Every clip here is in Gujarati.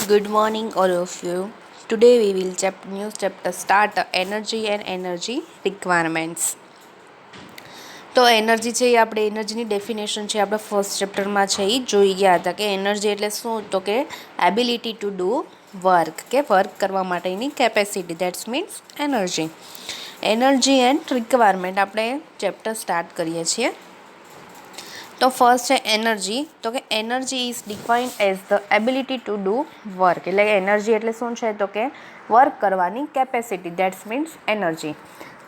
Good morning, all of you. Today we will new chapter start energy and energy requirements. તો એનર્જી છે એ આપણે એનર્જીની ડેફિનેશન છે આપણે ફર્સ્ટ ચેપ્ટરમાં છે એ જોઈ ગયા હતા કે એનર્જી એટલે શું તો કે એબિલિટી ટુ ડુ વર્ક કે વર્ક કરવા માટેની capacity that's means energy and requirement આપણે ચેપ્ટર સ્ટાર્ટ કરીએ છીએ. તો ફર્સ્ટ છે એનર્જી. તો કે energy is defined as the ability to do work. એટલે એનર્જી એટલે શું છે તો કે વર્ક કરવાની capacity that's means energy.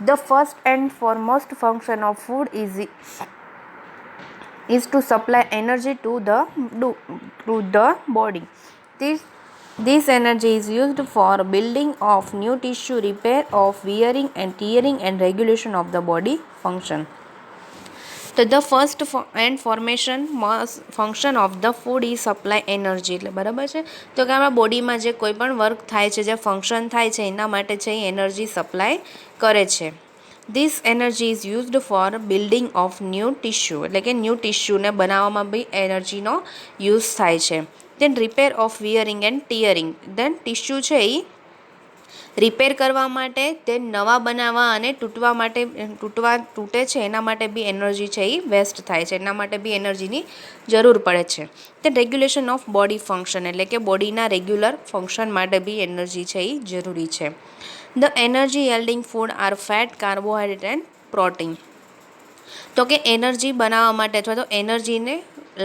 The first and foremost function of food is to supply energy to the body. This energy is used for building of new tissue, repair of wearing and tearing and regulation of the body function. તો the first and formation function of the food is supply energy. એટલે બરાબર છે. તો કે આપણા બોડીમાં જે કોઈ પણ વર્ક થાય છે, જે ફંક્શન થાય છે, એના માટે છે એ એનર્જી સપ્લાય કરે છે. This energy is used four building of new tissue. એટલે કે ન્યૂ ટિશ્યુને બનાવવામાં બી એનર્જીનો યુઝ થાય છે. Then repair of wearing and tearing. Then tissue છે એ રિપેર કરવા માટે, તે નવા બનાવવા અને તૂટે છે એના માટે બી એનર્જી છે એ વેસ્ટ થાય છે, એના માટે બી એનર્જીની જરૂર પડે છે. તે રેગ્યુલેશન ઓફ બોડી ફંક્શન. એટલે કે બોડીના રેગ્યુલર ફંક્શન માટે બી એનર્જી છે એ જરૂરી છે. The energy yielding food are fat, carbohydrate and protein. તો કે એનર્જી બનાવવા માટે અથવા તો એનર્જીને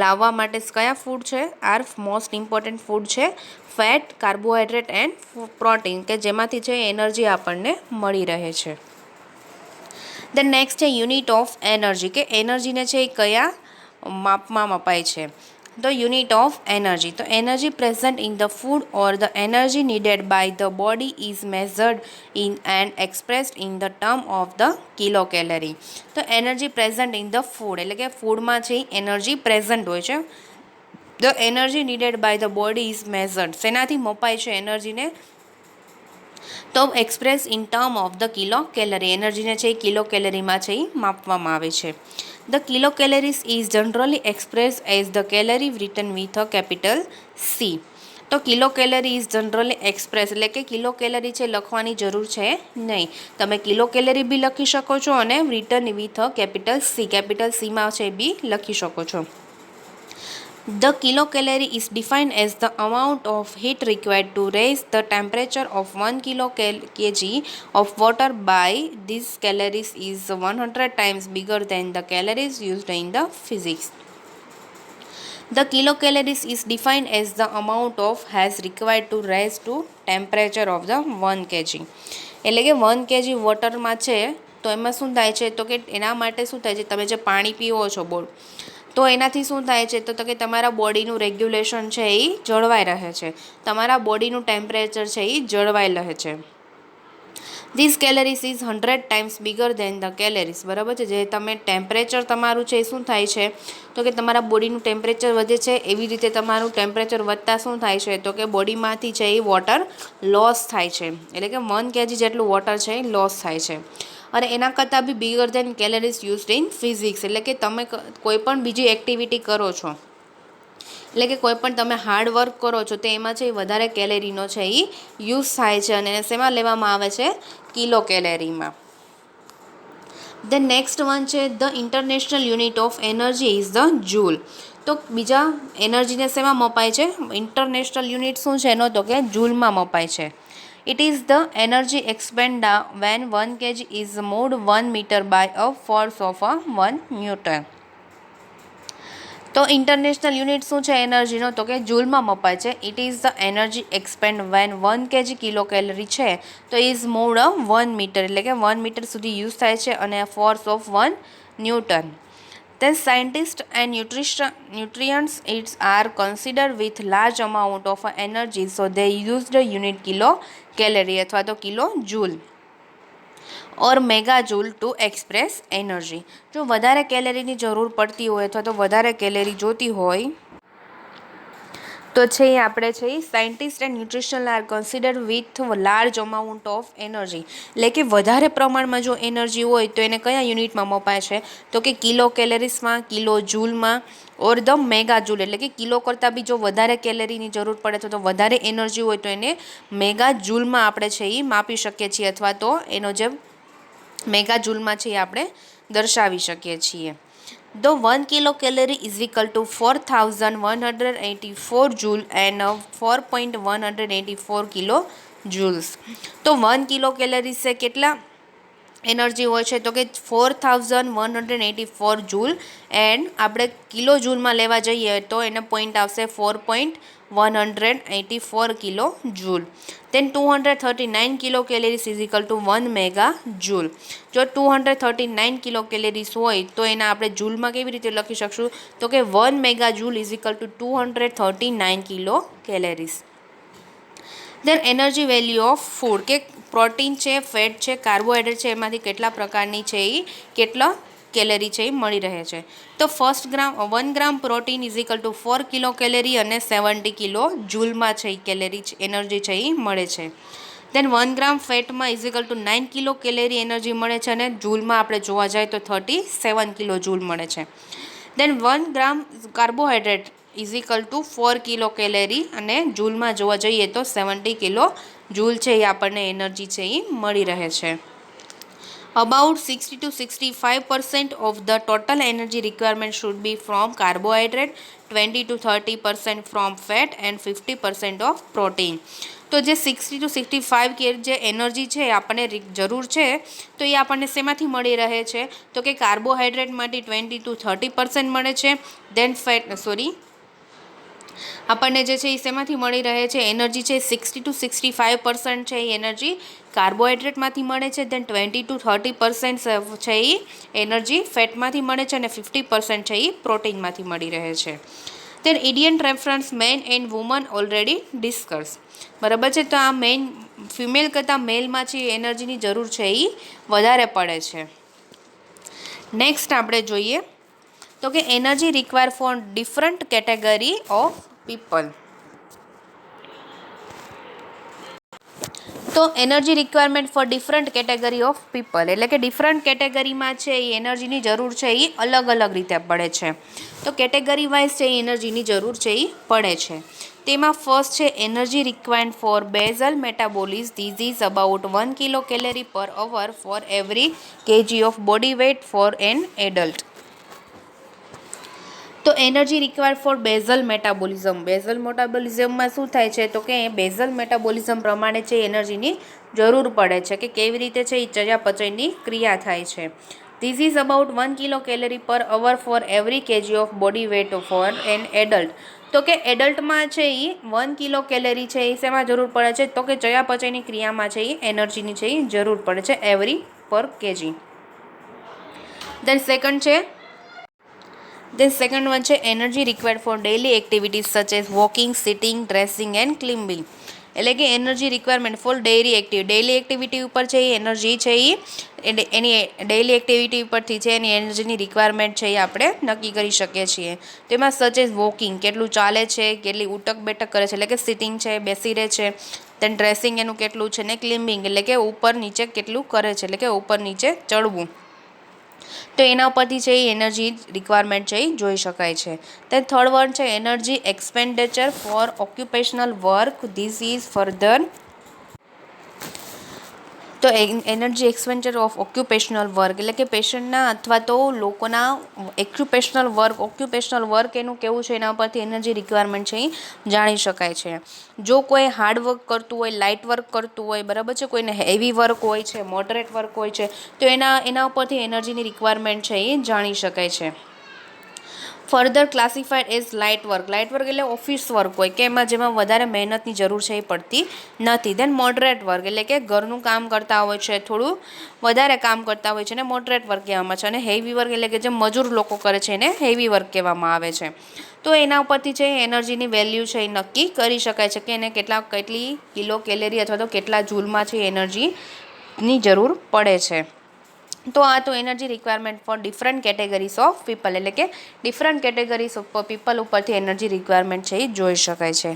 લાવવા માટે કયા ફૂડ છે? આર મોસ્ટ ઇમ્પોર્ટન્ટ ફૂડ છે ફેટ, કાર્બોહાઈડ્રેટ એન્ડ પ્રોટીન, કે જેમાંથી છે એનર્જી આપણને મળી રહે છે. ધ નેક્સ્ટ છે યુનિટ ઓફ એનર્જી. કે એનર્જીને છે એ કયા માપમાં મપાય છે? The unit of energy. તો energy present in the food or the energy needed by the body is measured in and expressed in the term of the kilo calorie. તો energy present in the food એટલે કે ફૂડમાં છે એનર્જી પ્રેઝન્ટ હોય છે. The energy needed by the body is measured. શેનાથી મપાય છે એનર્જીને? તો express in term of the kilo calorie. એનર્જીને છે એ કિલો કેલરીમાં છે એ માપવામાં આવે છે. The kilo calories is generally express as the calorie written with a capital C. તો kilo calorie is generally express એટલે કે કિલો કેલરી છે લખવાની જરૂર છે નહીં. તમે કિલો કેલરી બી લખી શકો છો અને રિટન વિથ અ કેપિટલ સીમાં છે બી લખી શકો છો. The kilocalorie is defined as the amount of heat required to raise the temperature of 1 kg of water by these calories is 100 times bigger than the calories used in the physics. The kilocalories is defined as the amount of has required to raise to temperature of the 1 kg. એટલે કે 1 kg વોટરમાં છે તો એમાં શું થાય છે તો કે એના માટે શું થાય છે, તમે જે પાણી પીવો છો તો એનાથી શું થાય છે તો કે તમારા બોડીનું રેગ્યુલેશન છે એ જળવાઈ રહે છે, તમારા બોડીનું ટેમ્પરેચર છે એ જળવાઈ રહે છે. This calories is 100 times bigger than the calories. બરાબર છે. જે તમે ટેમ્પરેચર તમારું છે એ શું થાય છે તો કે તમારા બોડીનું ટેમ્પરેચર વધે છે, એવી રીતે તમારું ટેમ્પરેચર વધતા શું થાય છે તો કે બોડીમાંથી છે એ વોટર લોસ થાય છે. એટલે કે 1 kg જેટલું વોટર છે એ લોસ થાય છે. અને એના કરતાં be bigger than calories used in physics. એટલે કે તમે કોઈ પણ બીજી એક્ટિવિટી કરો છો, એટલે કે કોઈ પણ તમે હાર્ડ વર્ક કરો છો તો એમાં છે વધારે કેલેરીનો છે એ યુઝ થાય છે અને શેમાં લેવામાં આવે છે? કિલો કેલેરીમાં. ધ નેક્સ્ટ વન છે the international unit of energy is the joule. તો બીજા એનર્જીને શેમાં મપાય છે? ઇન્ટરનેશનલ યુનિટ શું છે એનો? તો કે જૂલમાં મપાય છે. It is the energy expended when 1 kg is moved 1 meter by a force of 1 Newton. તો ઇન્ટરનેશનલ યુનિટ શું છે એનર્જીનો? તો કે જૂલમાં મપાય છે. It is the energy expend when 1 kg kilo calorie છે તો ઇઝ મૂવડ 1 મીટર, એટલે કે 1 મીટર સુધી યુઝ થાય છે અને force of 1 newton. The scientists and nutrients it are considered with large amount of energy, so they use the unit kilo calorie અથવા તો કિલો જૂલ ઓર mega joule two express energy. જો વધારે કેલેરીની જરૂર પડતી હોય અથવા તો વધારે કેલેરી જોતી હોય તો છે એ આપણે છે એ scientist and nutritional are consider with large amount of energy, એટલે કે વધારે પ્રમાણમાં જો એનર્જી હોય તો એને કયા યુનિટમાં મપાય છે, તો કે કિલો કેલરીસમાં, કિલો જૂલમાં ઓર ધ મેગા જૂલ, એટલે કે કિલો કરતાં બી જો વધારે કેલરીની જરૂર પડે તો વધારે એનર્જી હોય તો એને મેગા જૂલમાં આપણે છે એ માપી શકીએ છીએ, અથવા તો એનો જે મેગા જૂલમાં છે એ આપણે દર્શાવી શકીએ છીએ. The 1 kilocalorie is equal to 4184 joule and 4.184 kilojoules. તો 1 કિલો કેલરી છે કેટલા એનર્જી હોય છે, તો કે 4184 જૂલ, એન્ડ આપણે કિલો જૂલમાં લેવા જઈએ તો એને પોઈન્ટ આવશે 4.184 kilo joule. then 239 kilo calories is equal two 1 mega joule. જો 239 કિલો કેલરીઝ હોય તો એના આપણે જૂલમાં કેવી રીતે લખી શકશું, તો કે 1 mega joule is equal to 239 kilo calories. Then energy value of food, કે પ્રોટીન છે, ફેટ છે, કાર્બોહાઈડ્રેટ છે, એમાંથી કેટલા પ્રકારની છે એ કેટલા કેલરી છે એ મળી રહે છે. તો 1 gram protein is equal to 4 kilo calorie અને 70 કિલો જૂલમાં છે એ કેલરી એનર્જી છે એ મળે છે. દેન 1 ગ્રામ ફેટમાં is equal to 9 kilo calorie energy મળે છે અને જૂલમાં આપણે જોવા જાય તો 37 કિલો જૂલ મળે છે. Then 1 gram carbohydrate is equal to 4 kilo calorie અને જૂલમાં જોવા જઈએ તો 70 કિલો જૂલ છે એ આપણને એનર્જી છે એ મળી રહે છે. About 60 to 65% of the total energy requirement should be from carbohydrate, 20 to 30% from fat and 50% of protein. તો જે 60 to 65 કે જે એનર્જી છે આપણને જરૂર છે તો એ આપણને શેમાંથી મળી રહે છે, તો કે કાર્બોહાઈડ્રેટમાંથી 20 to 30% મળે છે. દેન આપણને જે છે એ શેમાંથી મળી રહે છે એનર્જી છે 60 to 65% છે એ એનર્જી કાર્બોહાઈડ્રેટમાંથી મળે છે. દેન 20 to 30% છે એ એનર્જી ફેટમાંથી મળે છે અને 50% છે એ પ્રોટીનમાંથી મળી રહે છે. દેન ઇડિયન્ટ reference man and woman already discuss, બરાબર છે. તો આ મેન ફિમેલ કરતાં મેલમાં છે એનર્જીની જરૂર છે એ વધારે પડે છે. નેક્સ્ટ આપણે જોઈએ તો કે energy require for different category of people. તો energy requirement for different category of people, એટલે કે ડિફરન્ટ કેટેગરીમાં છે એ એનર્જીની જરૂર છે એ અલગ અલગ રીતે પડે છે. તો કેટેગરી વાઇઝ છે એ એનર્જીની જરૂર છે એ પડે છે. તેમાં ફર્સ્ટ છે energy required for basal metabolism. This is about 1 kilo calorie per hour for every kg of body weight for an adult. તો energy required for basal metabolism, basal મેટાબોલિઝમમાં શું થાય છે, તો કે બેઝલ મેટાબોલિઝમ પ્રમાણે છે એનર્જીની જરૂર પડે છે કે કેવી રીતે છે એ ચયાપચયની ક્રિયા થાય છે. This is about 1 kilo calorie per hour for every kg of body weight for an adult. તો કે એડલ્ટમાં છે એ 1 કિલો કેલરી છે એ શેમાં જરૂર પડે છે, તો કે ચયાપચયની ક્રિયામાં છે એ એનર્જીની છે એ જરૂર પડે છે every per kg. Then second one છે energy required for daily activities such as walking, sitting, dressing and climbing. એટલે કે energy requirement for daily activity ઉપર છે એ એનર્જી છે એ એની ડેઇલી એક્ટિવિટી ઉપરથી છે એની એનર્જીની રિક્વાયરમેન્ટ છે એ આપણે નક્કી કરી શકીએ છીએ. તેમાં સચ એઝ વોકિંગ, કેટલું ચાલે છે, કેટલી ઉટક બેઠક કરે છે એટલે કે સિટિંગ છે, બેસી રહે છે. દેન ડ્રેસિંગ એનું કેટલું છે ને ક્લિમ્બિંગ એટલે કે ઉપર નીચે કેટલું કરે છે એટલે કે ઉપર નીચે ચડવું. તો એના ઉપરથી છે એ એનર્જી રિક્વાયરમેન્ટ છે એ જોઈ શકાય છે. તે થર્ડ વન છે energy expenditure for occupational work. This is further. તો energy expenditure of occupational work એટલે કે પેશન્ટના અથવા તો લોકોના ઓક્યુપેશનલ વર્ક એનું કેવું છે એના પરથી એનર્જી રિક્વાયરમેન્ટ છે એ જાણી શકાય છે. જો કોઈ હાર્ડ વર્ક કરતું હોય, લાઇટ વર્ક કરતું હોય, બરાબર છે, કોઈને હેવી વર્ક હોય છે, મોડરેટ વર્ક હોય છે, તો એના ઉપરથી એનર્જીની રિક્વાયરમેન્ટ છે એ જાણી શકાય છે. Further classified as light work એટલે ઓફિસ વર્ક હોય કે જેમાં વધારે મહેનતની જરૂર છે એ પડતી નથી. દેન મોડરેટ વર્ક એટલે કે ઘરનું કામ કરતા હોય છે, થોડું વધારે કામ કરતા હોય છે અને મોડરેટ વર્ક કહેવામાં છે. અને હેવી વર્ક એટલે કે જે મજૂર લોકો કરે છે એને હેવી વર્ક કહેવામાં આવે છે. તો એના ઉપરથી છે એનર્જીની વેલ્યુ છે એ નક્કી કરી શકાય છે કે એને કેટલી કિલો કેલેરી અથવા તો કેટલા જૂલમાં છે એનર્જીની જરૂર પડે છે. તો આ તો energy requirement for different categories of people, એટલે કે ડિફરન્ટ કેટેગરીઝ ઓફ પીપલ ઉપરથી એનર્જી રિક્વાયરમેન્ટ છે એ જોઈ શકાય છે.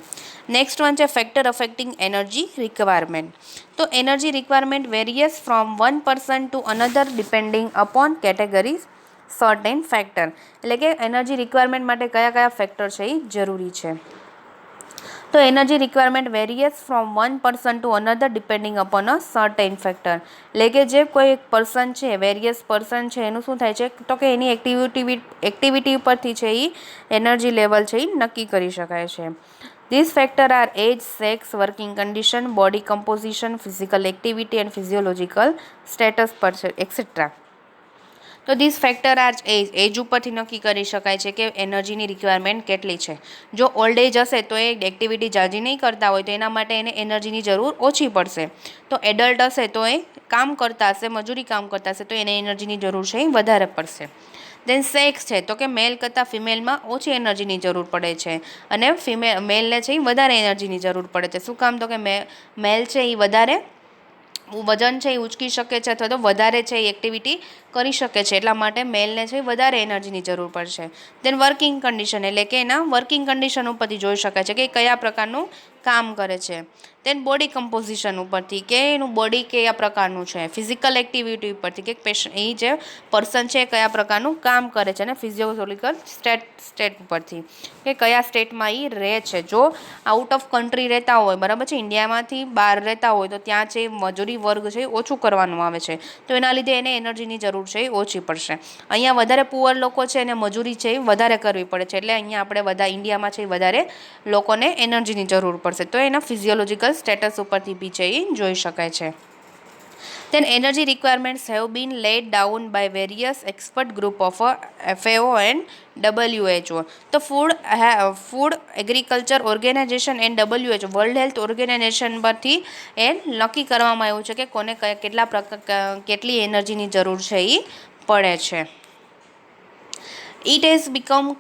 નેક્સ્ટ વન છે ફેક્ટર અફેક્ટિંગ એનર્જી રિક્વાયરમેન્ટ. તો energy requirement various from one person to another depending upon categories certain factor, એટલે કે એનર્જી રિક્વાયરમેન્ટ માટે કયા કયા ફેક્ટર છે એ જરૂરી છે. તો energy requirement various from one person to another depending upon a certain factor, એટલે કે જે કોઈ એક પર્સન છે, વેરિયસ પર્સન છે, એનું શું થાય છે તો કે એની એક્ટિવિટી પરથી છે એ એનર્જી લેવલ છે એ નક્કી કરી શકાય છે. This factor are age, sex, working condition, body composition, physical activity and physiological status પર છે એક્સેટ્રા. તો ધીસ ફેક્ટર આર એજ ઉપરથી નક્કી કરી શકાય છે કે એનર્જીની રિક્વાયરમેન્ટ કેટલી છે. જો ઓલ્ડ એજ હશે તો એ એક્ટિવિટી જાજી નહીં કરતા હોય તો એના માટે એને એનર્જીની જરૂર ઓછી પડશે. તો એડલ્ટ હશે તો એ કામ કરતા હશે, મજૂરી કામ કરતા હશે તો એને એનર્જીની જરૂર છે એ વધારે પડશે. દેન સેક્સ છે તો કે મેલ કરતાં ફિમેલમાં ઓછી એનર્જીની જરૂર પડે છે અને મેલને છે એ વધારે એનર્જીની જરૂર પડે છે. શું કામ? તો કે મેલ છે એ વધારે વજન છે એ ઉચકી શકે છે અથવા તો વધારે છે એ એક્ટિવિટી કરી શકે છે, એટલા માટે મેલને છે વધારે એનર્જીની જરૂર પડશે. દેન વર્કિંગ કન્ડિશન, એટલે કે એના વર્કિંગ કન્ડિશન ઉપરથી જોઈ શકાય છે કે કયા પ્રકારનું કામ કરે છે. દેન બોડી કમ્પોઝિશન ઉપરથી કે એનું બોડી કયા પ્રકારનું છે. ફિઝિકલ એક્ટિવિટી ઉપરથી કે એ જે પર્સન છે કયા પ્રકારનું કામ કરે છે. અને ફિઝિયોલોજીકલ સ્ટેટ ઉપરથી કે કયા સ્ટેટમાં એ રહે છે. જો આઉટ ઓફ કન્ટ્રી રહેતા હોય, બરાબર છે, ઇન્ડિયામાંથી બહાર રહેતા હોય તો ત્યાં છે મજૂરી વર્ગ છે ઓછું કરવાનું આવે છે, તો એના લીધે એને એનર્જીની જરૂર છે એ ઓછી પડશે. અહીંયા વધારે પુઅર લોકો છે એને મજૂરી છે એ વધારે કરવી પડે છે, એટલે અહીંયા આપણે બધા ઇન્ડિયામાં છે વધારે લોકોને એનર્જીની જરૂર પડશે. તો એના ફિઝિયોલોજીકલ સ્ટેટસ ઉપરથી બી છે એ જોઈ શકાય છે. Then energy requirements have been laid down by various expert group of FAO and WHO. તો food agriculture organisation and WHO world health organisation પરથી એ નક્કી કરવામાં આવ્યું છે કે કોને કેટલી એનર્જીની જરૂર છે એ પડે છે. It has become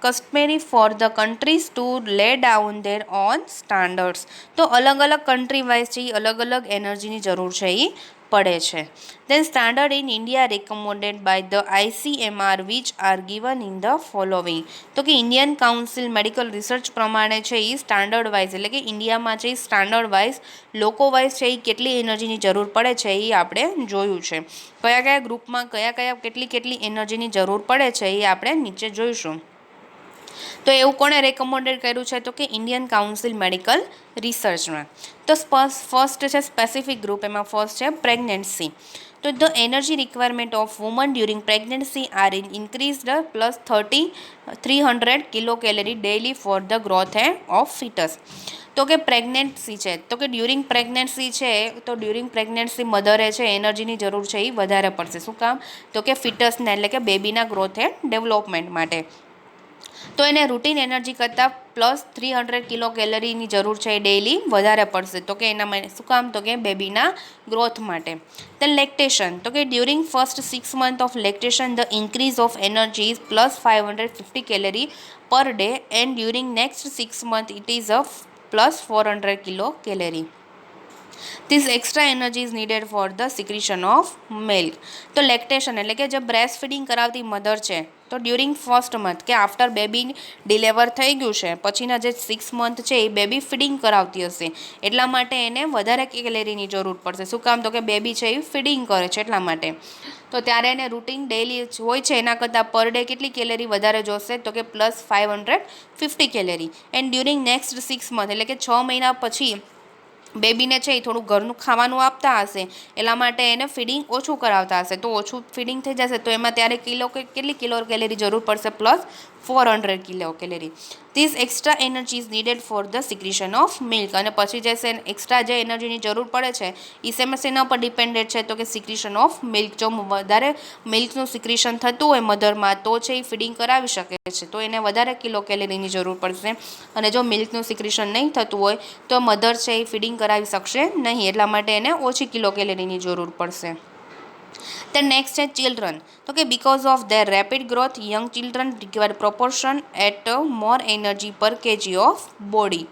customary for the countries to lay down their own standards. તો અલગ અલગ કન્ટ્રી વાઇઝ છે એ અલગ અલગ એનર્જીની જરૂર છે એ પડે છે. Then standard in India recommended by the ICMR which are given in the following. તો કે ઇન્ડિયન કાઉન્સિલ મેડિકલ રિસર્ચ પ્રમાણે છે એ સ્ટાન્ડર્ડ વાઇઝ, એટલે કે ઇન્ડિયામાં છે એ સ્ટાન્ડર્ડ વાઇઝ લોકો વાઇઝ છે એ કેટલી એનર્જીની જરૂર પડે છે એ આપણે જોયું છે. કયા કયા ગ્રુપમાં કયા કેટલી એનર્જીની જરૂર પડે છે એ આપણે નીચે જોઈશું. તો એવું કોણે રેકમેન્ડેડ કર્યું છે? તો કે ઇન્ડિયન કાઉન્સિલ મેડિકલ રિસર્ચમાં. તો ફર્સ્ટ છે સ્પેસિફિક ગ્રુપ, એમાં ફર્સ્ટ છે પ્રેગ્નન્સી. તો the energy requirement of woman during pregnancy are increased plus 300 kilo calorie daily for the growth of foetus. તો કે પ્રેગ્નન્સી છે તો કે ડ્યુરિંગ પ્રેગ્નન્સી છે તો ડ્યુરિંગ પ્રેગ્નન્સી મધરે છે એનર્જીની જરૂર છે એ વધારે પડશે. શું કામ? તો કે ફિટસને એટલે કે બેબીના ગ્રોથ એન્ડ ડેવલપમેન્ટ માટે. તો એને રૂટીન એનર્જી કરતાં પ્લસ 300 કિલો કેલરીની જરૂર છે એ ડેઇલી વધારે પડશે. તો કે એના માટે શું કામ? તો કે બેબીના ગ્રોથ માટે. then લેક્ટેશન, તો કે during first 6 month of lactation the increase of energy is plus 550 calorie per day and during next 6 month it is a plus 400 kilo calorie. This extra energy is needed for the secretion of milk. તો લેક્ટેશન એટલે કે જે બ્રેસ્ટ ફીડિંગ કરાવતી મધર છે તો ડ્યુરિંગ ફર્સ્ટ મંથ કે આફ્ટર બેબી ડિલેવર થઈ ગયું છે પછીના જે 6 month છે એ બેબી ફીડિંગ કરાવતી હશે, એટલા માટે એને વધારે કેલેરીની જરૂર પડશે. શું કામ? તો કે બેબી છે એ ફીડિંગ કરે છે એટલા માટે. તો ત્યારે એને રૂટીન ડેઇલી હોય છે એના કરતાં પર ડે કેટલી કેલેરી વધારે જોશે? તો કે plus 550 calorie. And during next 6 month એટલે કે 6 મહિના પછી બેબીને છે એ થોડું ઘરનું ખાવાનું આપતા હશે, એટલા માટે એને ફીડિંગ ઓછું કરાવતા હશે. તો ઓછું ફીડિંગ થઈ જશે તો એમાં ત્યારે કેટલી કિલો કેલેરી જરૂર પડશે? Plus 400 kilo calorie. This extra energy is needed for the secretion of milk. અને પછી જે એક્સ્ટ્રા જે એનર્જીની જરૂર પડે છે એ શેના પર ડિપેન્ડેડ છે? તો કે સિક્રેશન ઓફ મિલ્ક. જો વધારે મિલ્કનું સિક્રેશન થતું હોય મધરમાં તો છે એ ફીડિંગ કરાવી શકે છે, તો એને વધારે કિલો કેલેરીની જરૂર પડશે. અને જો મિલ્કનું સિક્રેશન નહીં થતું હોય તો મધર છે એ ફીડિંગ કરાવી શકશે નહીં, એટલા માટે એને ઓછી કિલો કેલેરીની જરૂર પડશે. then next છે ચિલ્ડ્રન. તો કે because of their rapid growth young children require proportion at more energy per kg of body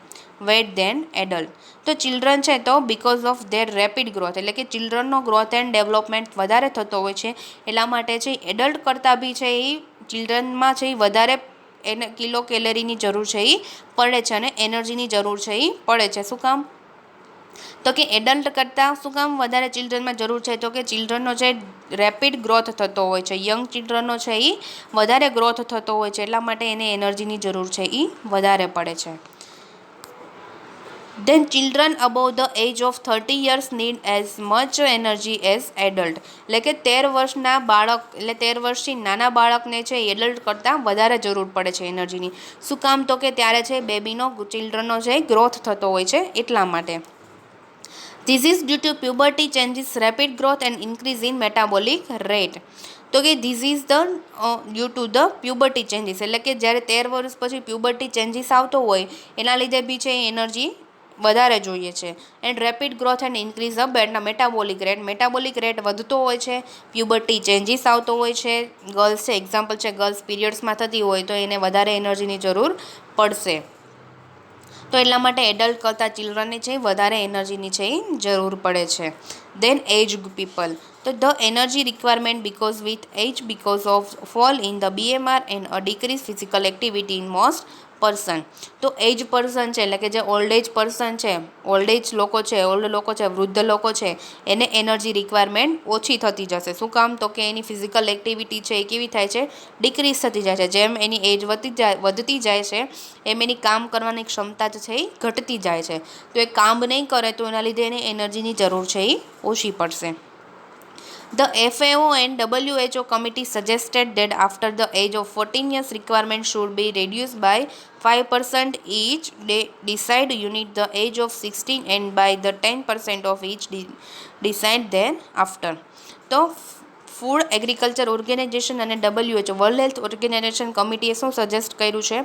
weight than adult. તો ચિલ્ડ્રન છે તો because of their rapid growth, એટલે કે ચિલ્ડ્રનનો ગ્રોથ એન્ડ ડેવલપમેન્ટ વધારે થતો હોય છે, એટલા માટે છે એડલ્ટ કરતાં બી છે એ ચિલ્ડ્રનમાં છે એ વધારે એને કિલો કેલરીની જરૂર છે એ પડે છે અને એનર્જીની જરૂર છે એ પડે છે. શું કામ? તો કે એડલ્ટ કરતાં શું કામ વધારે ચિલ્ડ્રનમાં જરૂર છે? તો કે ચિલ્ડ્રનનો જે રેપિડ ગ્રોથ થતો હોય છે, યંગ ચિલ્ડ્રનનો છે એ વધારે ગ્રોથ થતો હોય છે, એટલા માટે એને એનર્જીની જરૂર છે એ વધારે પડે છે. Then children above the age of 30 years need as much energy as adult. એટલે કે 13 વર્ષના બાળક, એટલે 13 વર્ષથી નાના બાળકને છે એડલ્ટ કરતાં વધારે જરૂર પડે છે એનર્જીની. શું કામ? તો કે ત્યારે છે બેબીનો, ચિલ્ડ્રનનો છે ગ્રોથ થતો હોય છે એટલા માટે. This is due to puberty changes, rapid growth and increase in metabolic rate. તો કે this is the due to the puberty changes, એટલે કે જ્યારે 13 વર્ષ પછી પ્યુબર્ટી ચેન્જીસ આવતો હોય એના લીધે બી છે એનર્જી વધારે જોઈએ છે. And rapid growth and increase the metabolic rate, metabolic rate વધતો હોય છે, પ્યુબર્ટી ચેન્જીસ આવતો હોય છે. ગર્લ્સ છે, એક્ઝામ્પલ છે ગર્લ્સ પીરિયડ્સમાં થતી હોય તો એને વધારે એનર્જીની જરૂર પડશે. તો એટલા માટે એડલ્ટ કરતાં ચિલ્ડ્રનને છે વધારે એનર્જીની છે એ જરૂર પડે છે. દેન એજ પીપલ, તો the energy requirement because with age because of fall in the BMR and a decrease physical activity in most person. તો એજ પર્સન છે, એટલે કે જે ઓલ્ડ એજ પર્સન છે, ઓલ્ડ એજ લોકો છે, ઓલ્ડ લોકો છે, વૃદ્ધ લોકો છે, એને એનર્જી રિક્વાયરમેન્ટ ઓછી થતી જશે. શું કામ? તો કે એની ફિઝિકલ એક્ટિવિટી છે એ કેવી થાય છે? ડિક્રીઝ થતી જાય છે. જેમ એની એજ વધતી જાય છે એમ એની કામ કરવાની ક્ષમતા છે એ ઘટતી જાય છે. તો એ કામ નહીં કરે તો એના લીધે એને એનર્જીની જરૂર છે એ ઓછી પડશે. The FAO and WHO committee suggested that after the age of 14 years requirement should be reduced by 5% each. They decide unit the age of 16 and by the 10% of each decide thereafter. તો ફૂડ એગ્રીકલ્ચર ઓર્ગેનાઇઝેશન અને WHO વર્લ્ડ હેલ્થ ઓર્ગેનાઇઝેશન કમિટીએ શું સજેસ્ટ કર્યું છે?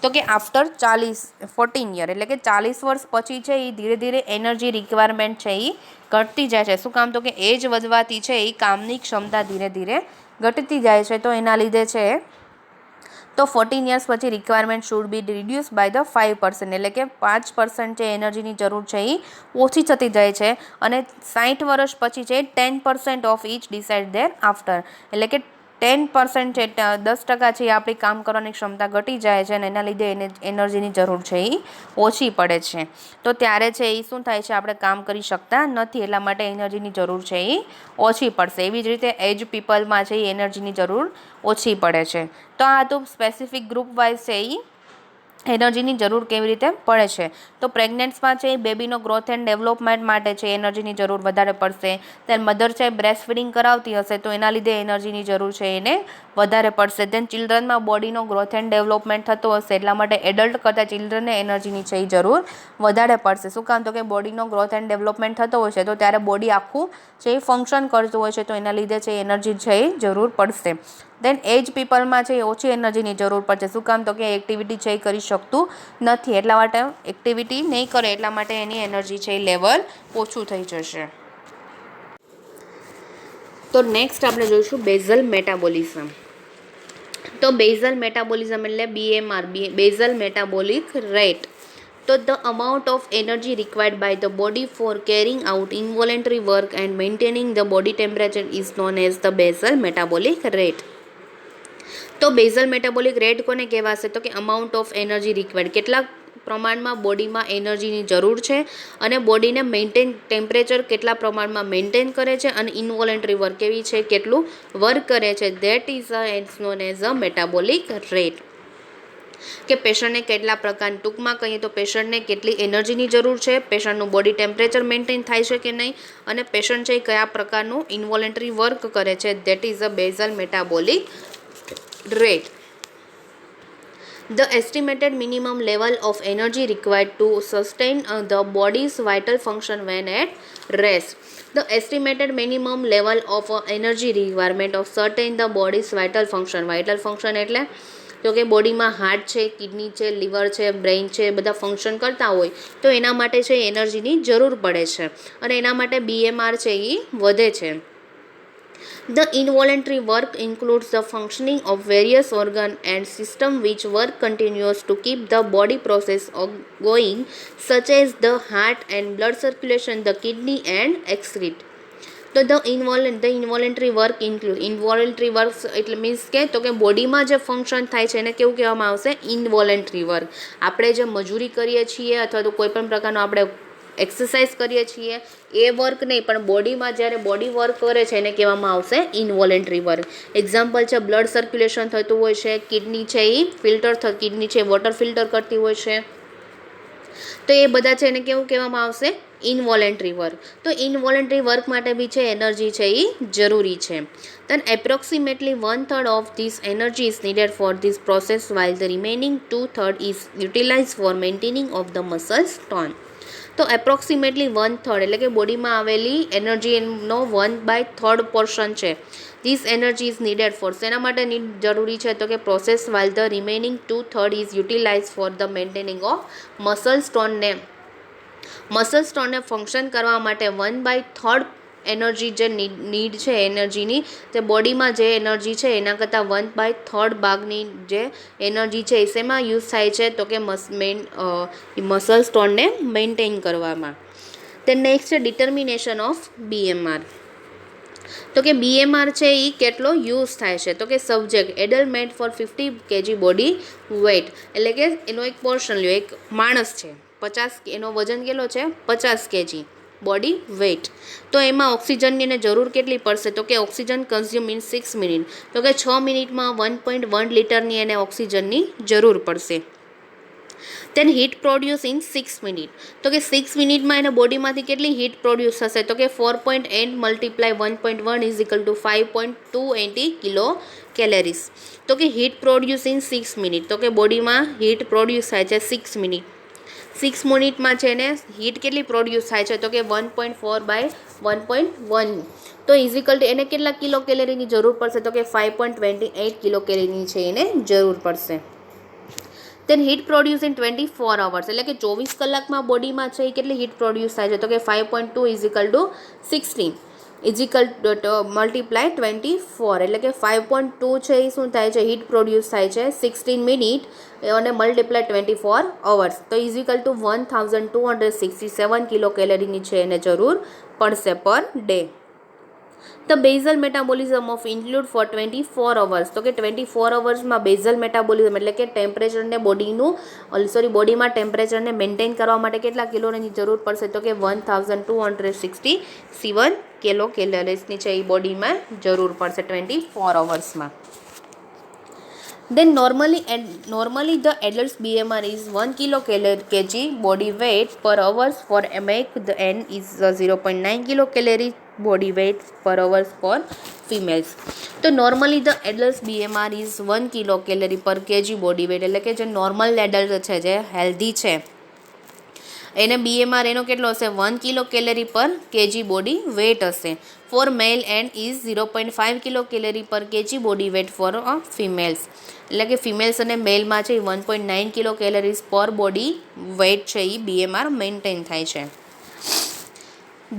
તો કે આફ્ટર 14 યર, એટલે કે 40 વર્ષ પછી છે એ ધીરે ધીરે એનર્જી રિક્વાયરમેન્ટ છે એ ઘટતી જાય છે. શું કામ? તો કે એજ વધવાથી છે એ કામની ક્ષમતા ધીરે ધીરે ઘટતી જાય છે. તો એના લીધે છે તો 14 યર્સ પછી requirement should be reduce by the 5%, એટલે કે 5% છે એનર્જીની જરૂર છે એ ઓછી થતી જાય છે. અને 60 વર્ષ પછી છે 10% of each decide their after, એટલે કે 10% છે 10% છે આપણી કામ કરવાની ક્ષમતા ઘટી જાય છે અને એના લીધે એને એનર્જીની જરૂર છે એ ઓછી પડે છે. તો ત્યારે છે એ શું થાય છે? આપણે કામ કરી શકતા નથી, એટલા માટે એનર્જીની જરૂર છે એ ઓછી પડશે. એવી જ રીતે એજ પીપલમાં છે એ એનર્જીની જરૂર ઓછી પડે છે. તો આ તો સ્પેસિફિક ગ્રુપ વાઇઝ છે એ એનર્જીની જરૂર કેવી રીતે પડે છે. તો પ્રેગ્નન્ટ્સમાં છે બેબીનો ગ્રોથ એન્ડ ડેવલપમેન્ટ માટે છે એનર્જીની જરૂર વધારે પડશે. ત્યારે મધર છે બ્રેસ્ટ ફીડિંગ કરાવતી હશે તો એના લીધે એનર્જીની જરૂર છે એને વધારે પડશે. દેન ચિલ્ડ્રનમાં બોડીનો ગ્રોથ એન્ડ ડેવલપમેન્ટ થતો હશે એટલા માટે એડલ્ટ કરતાં ચિલ્ડ્રનને એનર્જીની છે એ જરૂર વધારે પડશે. શું કામ? તો કે બોડીનો ગ્રોથ એન્ડ ડેવલપમેન્ટ થતો હોય છે તો ત્યારે બોડી આખું છે એ ફંક્શન કરતું હોય છે તો એના લીધે છે એનર્જી છે એ જરૂર પડશે. દેન એજ પીપલમાં છે ઓછી એનર્જીની જરૂર પડશે. શું કામ? તો કે એક્ટિવિટી છે એ કરી શકતું નથી, એટલા માટે એક્ટિવિટી નહીં કરે એટલા માટે એની એનર્જી છે એ લેવલ ઓછું થઈ જશે. તો નેક્સ્ટ આપણે જોઈશું બેઝલ મેટાબોલિઝમ. તો બેઝલ મેટાબોલિઝમ એટલે BMR, બેઝલ મેટાબોલિક રેટ. તો the amount of energy required by the body for carrying out involuntary work and maintaining the body temperature is known as the basal metabolic rate. તો બેઝલ મેટાબોલિક રેટ કોને કહેવાશે? તો કે અમાઉન્ટ ઓફ એનર્જી રિક્વાયર્ડ, કેટલા પ્રમાણમાં બોડીમાં એનર્જીની જરૂર છે અને બોડીને મેન્ટેન ટેમ્પરેચર કેટલા પ્રમાણમાં મેન્ટેન કરે છે અને ઇનવોલેન્ટરી વર્ક કેવી છે કેટલું વર્ક કરે છે, that is known as a metabolic rate. કે પેશન્ટને કેટલા પ્રકાર, ટૂંકમાં કહીએ તો પેશન્ટને કેટલી એનર્જીની જરૂર છે, પેશન્ટનું બોડી ટેમ્પરેચર મેન્ટેન થાય છે કે નહીં અને પેશન્ટ છે કયા પ્રકારનું ઇનવોલેન્ટરી વર્ક કરે છે, that is a basal metabolic rate. The estimated minimum level of energy required to sustain the body's vital function when at rest. The estimated minimum level of energy requirement of certain the body's vital function. Vital function એટલે તો કે બોડીમાં હાર્ટ છે, કિડની છે, લીવર છે, બ્રેઇન છે, બધા ફંક્શન કરતા હોય તો એના માટે છે એનર્જીની જરૂર પડે છે અને એના માટે BMR છે એ વધે છે. The involuntary work includes the functioning of various organs and systems which work continuous to keep the body process going, such as the heart and blood circulation, the kidney and excrete. તો ધ ઇન્વોલન્ટરી વર્ક ઇન્વોલન્ટરી વર્ક એટલે મીન્સ કે બોડીમાં જે ફંક્શન થાય છે એને કેવું કહેવામાં આવશે? ઇન્વોલન્ટરી વર્ક. આપણે જે મજૂરી કરીએ છીએ અથવા તો કોઈ પણ પ્રકારનો આપણે એક્સરસાઇઝ કરીએ છીએ એ વર્ક નહીં, પણ બોડીમાં જ્યારે બોડી વર્ક કરે છે એને કહેવામાં આવશે ઇન્વોલન્ટરી વર્ક. એક્ઝામ્પલ છે બ્લડ સર્ક્યુલેશન થતું હોય છે, કિડની છે એ કિડની છે વોટર ફિલ્ટર કરતી હોય છે, તો એ બધા છે એને કેવું કહેવામાં આવશે? Involuntary work. તો ઇનવોલેન્ટરી વર્ક માટે બી છે એનર્જી છે એ જરૂરી છે. then approximately 1/3 of this energy is needed for this process while the remaining 2/3 is utilized for maintaining of the muscles tone. તો એપ્રોક્સિમેટલી 1/3 એટલે કે બોડીમાં આવેલી એનર્જીનો 1/3 પોર્શન છે. This energy is needed for શેના માટે જરૂરી છે? તો કે process while the remaining 2/3 is utilize for the maintaining of muscle સ્ટોનને ફંક્શન કરવા માટે 1/3 એનર્જી જે નીડ છે એનર્જીની, તે બોડીમાં જે એનર્જી છે એના કરતાં 1/3 ભાગની જે એનર્જી છે એ શેમાં યુઝ થાય છે? તો કે મસલ સ્ટોનને મેન્ટેન કરવામાં. તે નેક્સ્ટ છે ડિટર્મિનેશન ઓફ BMR. તો કે BMR છે એ કેટલો યુઝ થાય છે? તો કે subject adult made for 50 kg body weight, એટલે કે એનો એક પોર્શન લ્યો, એક માણસ છે 50, એનો વજન કેટલો છે? 50 kg બોડી વેઇટ. તો એમાં ઓક્સિજનની એને જરૂર કેટલી પડશે? તો કે ઓક્સિજન કન્ઝ્યુમ ઇન 6 મિનિટ. તો કે 6 મિનિટમાં 1.1 લિટરની એને ઓક્સિજનની જરૂર પડશે. then heat produce in 6 minute. તો કે 6 મિનિટમાં એને બોડીમાંથી કેટલી હીટ પ્રોડ્યુસ થશે? તો કે 4.8 multiply 1.1 is equal to 5.280 kilo calories. તો કે હીટ પ્રોડ્યુસ ઇન 6 મિનિટ. તો કે બોડીમાં હીટ પ્રોડ્યુસ થાય છે 6 મિનિટ. 6 મિનિટમાં છે એને હીટ કેટલી પ્રોડ્યુસ થાય છે? તો કે 1.4/1.1. તો ઇઝિકલ ટુ એને કેટલા કિલો કેલેરીની જરૂર પડશે? તો કે 5.28 કિલો કેલેરીની છે એને જરૂર પડશે. then heat produce in 24 hours, એટલે કે 24 કલાકમાં બોડીમાં છે એ કેટલી હીટ પ્રોડ્યુસ થાય છે? તો કે 5.2 ઇઝ ઇક્વલ ટુ 16 ઇઝિકલ મલ્ટીપ્લાય 24, એટલે કે 5.2 છે એ શું થાય છે? હીટ પ્રોડ્યુસ થાય છે 16 મિનિટ અને મલ્ટીપ્લાય 24 hours. તો ઇઝિકલ ટુ 1267 કિલો કેલેરીની છે એને જરૂર પડશે per day. The basal metabolism of include for 24 hours. તો કે 24 અવર્સમાં બેઝલ મેટાબોલિઝમ એટલે કે ટેમ્પરેચરને બોડીમાં ટેમ્પરેચરને મેન્ટેન કરવા માટે કેટલા કિલોની જરૂર પડશે? તો કે 1267 કિલો કેલરીઝની છે એ બોડીમાં જરૂર પડશે 24 અવર્સમાં. then normally the adult's BMR is 1 kg body weight per hours for make the N is 0.9 kilo calorie body weight per hours for females. તો normally the adult BMR is 1 kilo calorie per kg body weight, એટલે કે જે નોર્મલ એડલ્ટ છે જે હેલ્ધી છે એને BMR એનો કેટલો હશે? 1 kilo calorie per kg body weight હશે. For male and is 0.5 kilo calorie per kg body weight for females, એટલે કે ફિમેલ્સ અને મેલમાં છે 1.9 kilo calories per body weight છે એ BMR મેન્ટેન થાય છે.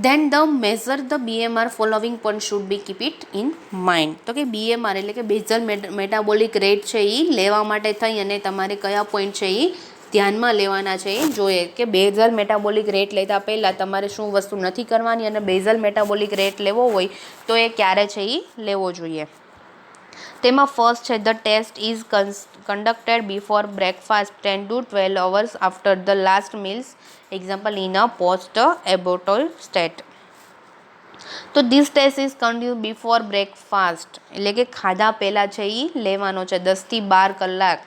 then the measure the BMR following point should be keep it in mind. તો કે BMR એટલે કે બેઝલ મેટાબોલિક રેટ છે એ લેવા માટે થઈ અને તમારે કયા પોઈન્ટ છે એ ધ્યાનમાં લેવાના છે એ જોઈએ કે બેઝલ મેટાબોલિક રેટ લેતા પહેલાં તમારે શું વસ્તુ નથી કરવાની અને બેઝલ મેટાબોલિક રેટ લેવો હોય તો એ ક્યારે છે એ લેવો જોઈએ. તેમાં ફર્સ્ટ છે the test is conducted before breakfast 10 to 12 hours after the last meals, example in a post-abortal state. તો this test is conducted before breakfast એટલે કે ખાધા પહેલાં છે એ લેવાનો છે 10 થી 12 કલાક.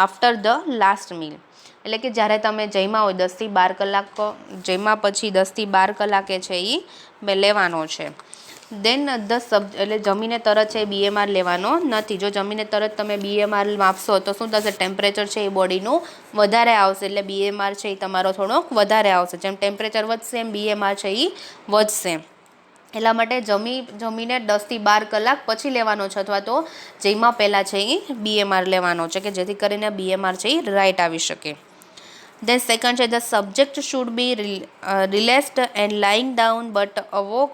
આફ્ટર ધ લાસ્ટ મીલ એટલે કે જ્યારે તમે જમ્યા હોય 10 થી 12 કલાક, જમ્યા પછી 10 થી 12 કલાકે છે એ લેવાનો છે. દેન એટલે જમીને તરત છે BMR લેવાનો નથી. જો જમીને તરત તમે BMR માપશો તો શું થશે? ટેમ્પરેચર છે એ બોડીનું વધારે આવશે, એટલે BMR છે એ તમારો થોડોક વધારે આવશે. જેમ ટેમ્પરેચર વધશે એમ BMR છે એ વધશે. એટલા માટે જમીને 10 થી 12 કલાક પછી લેવાનો છે અથવા તો જમ્યા પહેલાં છે એ BMR લેવાનો છે કે જેથી કરીને BMR છે એ રાઇટ આવી શકે. Then second છે the subject should be relaxed and lying down but awoke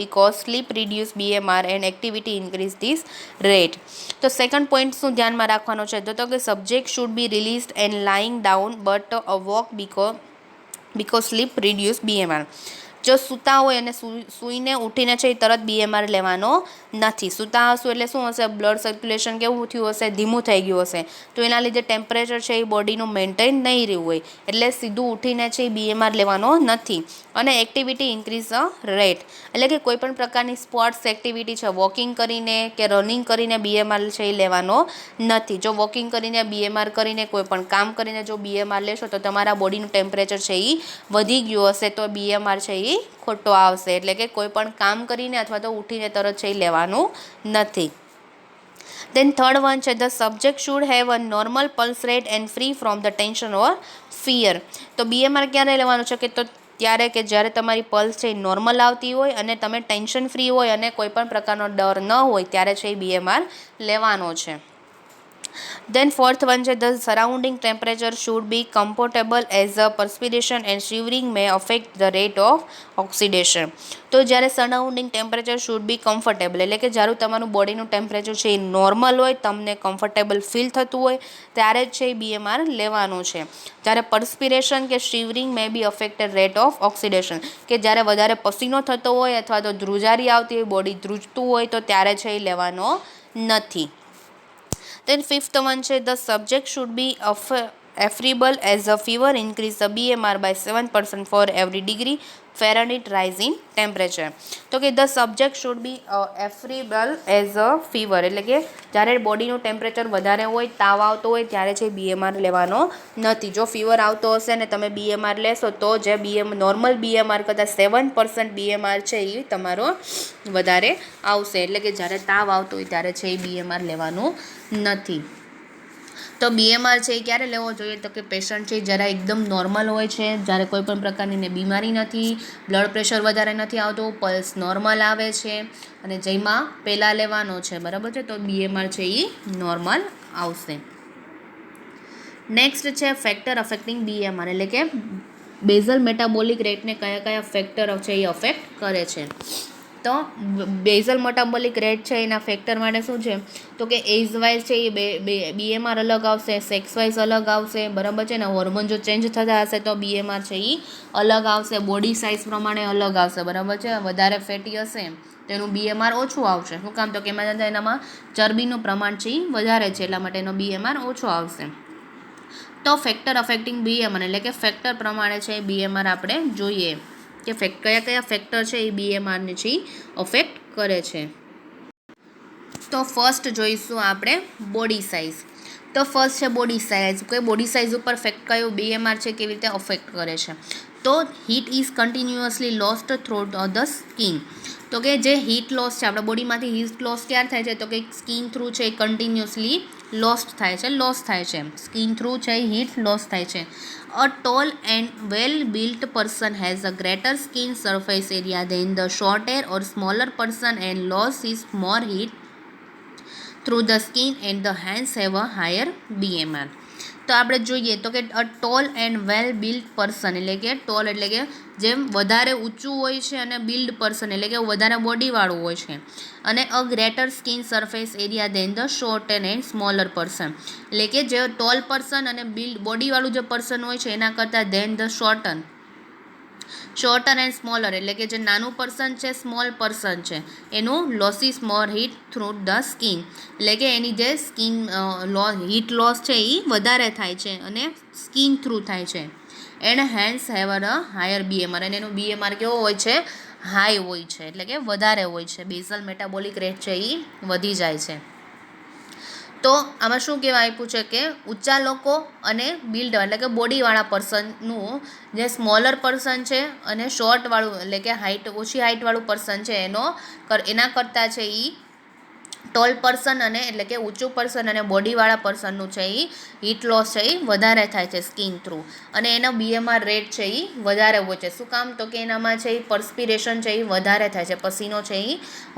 because sleep reduce BMR and activity increase this rate. તો સેકન્ડ પોઈન્ટ શું ધ્યાનમાં રાખવાનો છે તો કે subject should be released and lying down but awoke because sleep reduce BMR. જો સૂતા હોય અને સૂઈને ઉઠીને છે એ તરત BMR લેવાનો નથી. સૂતા હશું એટલે શું હશે, બ્લડ સર્ક્યુલેશન કેવું થયું હશે, ધીમું થઈ ગયું હશે, તો એના લીધે ટેમ્પરેચર છે એ બોડીનું મેન્ટેન નહીં રહ્યું હોય, એટલે સીધું ઉઠીને છે એ BMR લેવાનો નથી. અને એક્ટિવિટી ઇન્ક્રીઝ રેટ, એટલે કે કોઈપણ પ્રકારની સ્પોર્ટ્સ એક્ટિવિટી છે, વોકિંગ કરીને કે રનિંગ કરીને BMR છે એ લેવાનો નથી. જો વોકિંગ કરીને BMR કરીને કોઈપણ કામ કરીને જો BMR લેશો તો તમારા બોડીનું ટેમ્પરેચર છે એ વધી ગયું હશે, તો BMR છે એ ખોટો આવશે. એટલે કે કોઈ પણ કામ કરીને અથવા તો ઉઠીને તરત છે લેવાનું નથી. Then third one છે the subject should have a normal pulse rate and free from the tension or fear. તો BMR ક્યારે લેવાનું છે કે તો ત્યારે કે જ્યારે તમારી પલ્સ છે એ નોર્મલ આવતી હોય અને તમે ટેન્શન ફ્રી હોય અને કોઈ પણ પ્રકારનો ડર ન હોય ત્યારે છે એ BMR લેવાનો છે. Then fourth one છે the surrounding temperature should be comfortable as a perspiration and shivering may affect the rate of oxidation. તો જ્યારે surrounding temperature should be comfortable, એટલે કે જ્યારે તમારું બોડીનું ટેમ્પરેચર છે એ નોર્મલ હોય, તમને કમ્ફર્ટેબલ ફીલ થતું હોય ત્યારે જ છે એ BMR લેવાનું છે. જ્યારે પરસ્પિરેશન કે શિવરિંગ મે બી અફેક્ટેડ રેટ ઓફ ઓક્સિડેશન, કે જ્યારે વધારે પસીનો થતો હોય અથવા તો ધ્રુજારી આવતી હોય, બોડી ધ્રુજતું હોય તો ત્યારે છે એ લેવાનો નથી. Then fifth one છે the subject should be affable as a fever increase the BMR by 7% for every degree Fahrenheit rise in temperature. તો કે the subject should be affable as a fever, એટલે કે જ્યારે બોડીનું ટેમ્પરેચર વધારે હોય, તાવ આવતો હોય ત્યારે છે BMR લેવાનો નથી. જો ફીવર આવતો હશે ને તમે BMR લેશો તો જે નોર્મલ BMR કરતાં 7% BMR છે એ તમારો વધારે આવશે, એટલે કે જ્યારે તાવ આવતો હોય ત્યારે છે એ BMR લેવાનું નથી. તો BMR છે એ ક્યારે લેવો જોઈએ તો કે પેશન્ટ છે જ્યારે એકદમ નોર્મલ હોય છે, જ્યારે કોઈ પણ પ્રકારની બીમારી નથી, બ્લડ પ્રેશર વધારે નથી આવતું, પલ્સ નોર્મલ આવે છે અને જેમાં પહેલાં લેવાનો છે, બરાબર છે, તો BMR છે એ નોર્મલ આવશે. નેક્સ્ટ છે ફેક્ટર અફેક્ટિંગ BMR, એટલે કે બેઝલ મેટાબોલિક રેટને કયા કયા ફેક્ટર છે એ અફેક્ટ કરે છે. તો બેઝલ મેટાબોલિક રેટ છે એના ફેક્ટર માટે શું છે તો કે એજ વાઇઝ છે એ BMR અલગ આવશે, સેક્સ વાઇઝ અલગ આવશે, બરાબર છે ને, હોર્મોન જો ચેન્જ થતા હશે તો BMR છે એ અલગ આવશે, બોડી સાઇઝ પ્રમાણે અલગ આવશે, બરાબર છે. વધારે ફેટી હશે તો એનું BMR ઓછું આવશે. શું કામ તો કે એનામાં ચરબીનું પ્રમાણ છે એ વધારે છે, એટલા માટે એનો BMR ઓછો આવશે. તો ફેક્ટર અફેક્ટિંગ BMR, એટલે કે ફેક્ટર પ્રમાણે છે BMR આપણે જોઈએ કે કયા કયા ફેક્ટર છે એ BMRને છે અફેક્ટ કરે છે. તો ફર્સ્ટ જોઈશું આપણે બોડી સાઇઝ. તો ફર્સ્ટ છે બોડી સાઇઝ, કે બોડી સાઇઝ ઉપર કયું BMR છે કેવી રીતે અફેક્ટ કરે છે. તો heat is continuously lost through the skin. તો કે જે હીટ લોસ છે આપણા બોડીમાંથી, હીટ લોસ ક્યારે થાય છે તો કે સ્કિન થ્રુ છે એ કન્ટિન્યુઅસલી લોસ થાય છે, સ્કિન થ્રુ છે એ હીટ લોસ થાય છે. A tall and well-built person has a greater skin surface area than the shorter or smaller person and loses more heat through the skin and the hence have a higher BMR. તો આપણે જોઈએ તો કે a tall and well build person, એટલે કે ટોલ એટલે કે જેમ વધારે ઊંચું હોય છે અને બિલ્ડ પર્સન એટલે કે વધારે બોડીવાળું હોય છે, અને a greater skin surface area than the short and smaller person, એટલે કે જે ટોલ પર્સન અને બિલ્ડ બોડીવાળું જે પર્સન હોય છે એના કરતાં than the shorter and smaller, એટલે કે જે નાનું પર્સન છે, સ્મોલ પર્સન છે, એનું losses more heat through the skin, એટલે કે એની જે સ્કિન હીટ લોસ છે એ વધારે થાય છે અને સ્કિન થ્રુ થાય છે. And hence have a higher BMR, અને એનું BMR કેવો હોય છે, હાઈ હોય છે, એટલે કે વધારે હોય છે. બેઝલ મેટાબોલિક રેટ છે એ વધી જાય છે. તો આમાં શું કહેવા આપ્યું છે કે ઊંચા લોકો અને બિલ્ડ એટલે કે બોડીવાળા પર્સનનું જે સ્મોલર પર્સન છે અને શોર્ટવાળું એટલે કે ઓછી હાઇટવાળું પર્સન છે એના કરતાં છે એ ટોલ પર્સન અને એટલે કે ઊંચું પર્સન અને બોડીવાળા પર્સનનું છે એ હીટ લોસ છે એ વધારે થાય છે સ્કિન થ્રુ, અને એનો BMR રેટ છે એ વધારે હોય છે. શું કામ? તો કે એનામાં છે એ પર્સ્પિરેશન છે એ વધારે થાય છે, પસીનો છે એ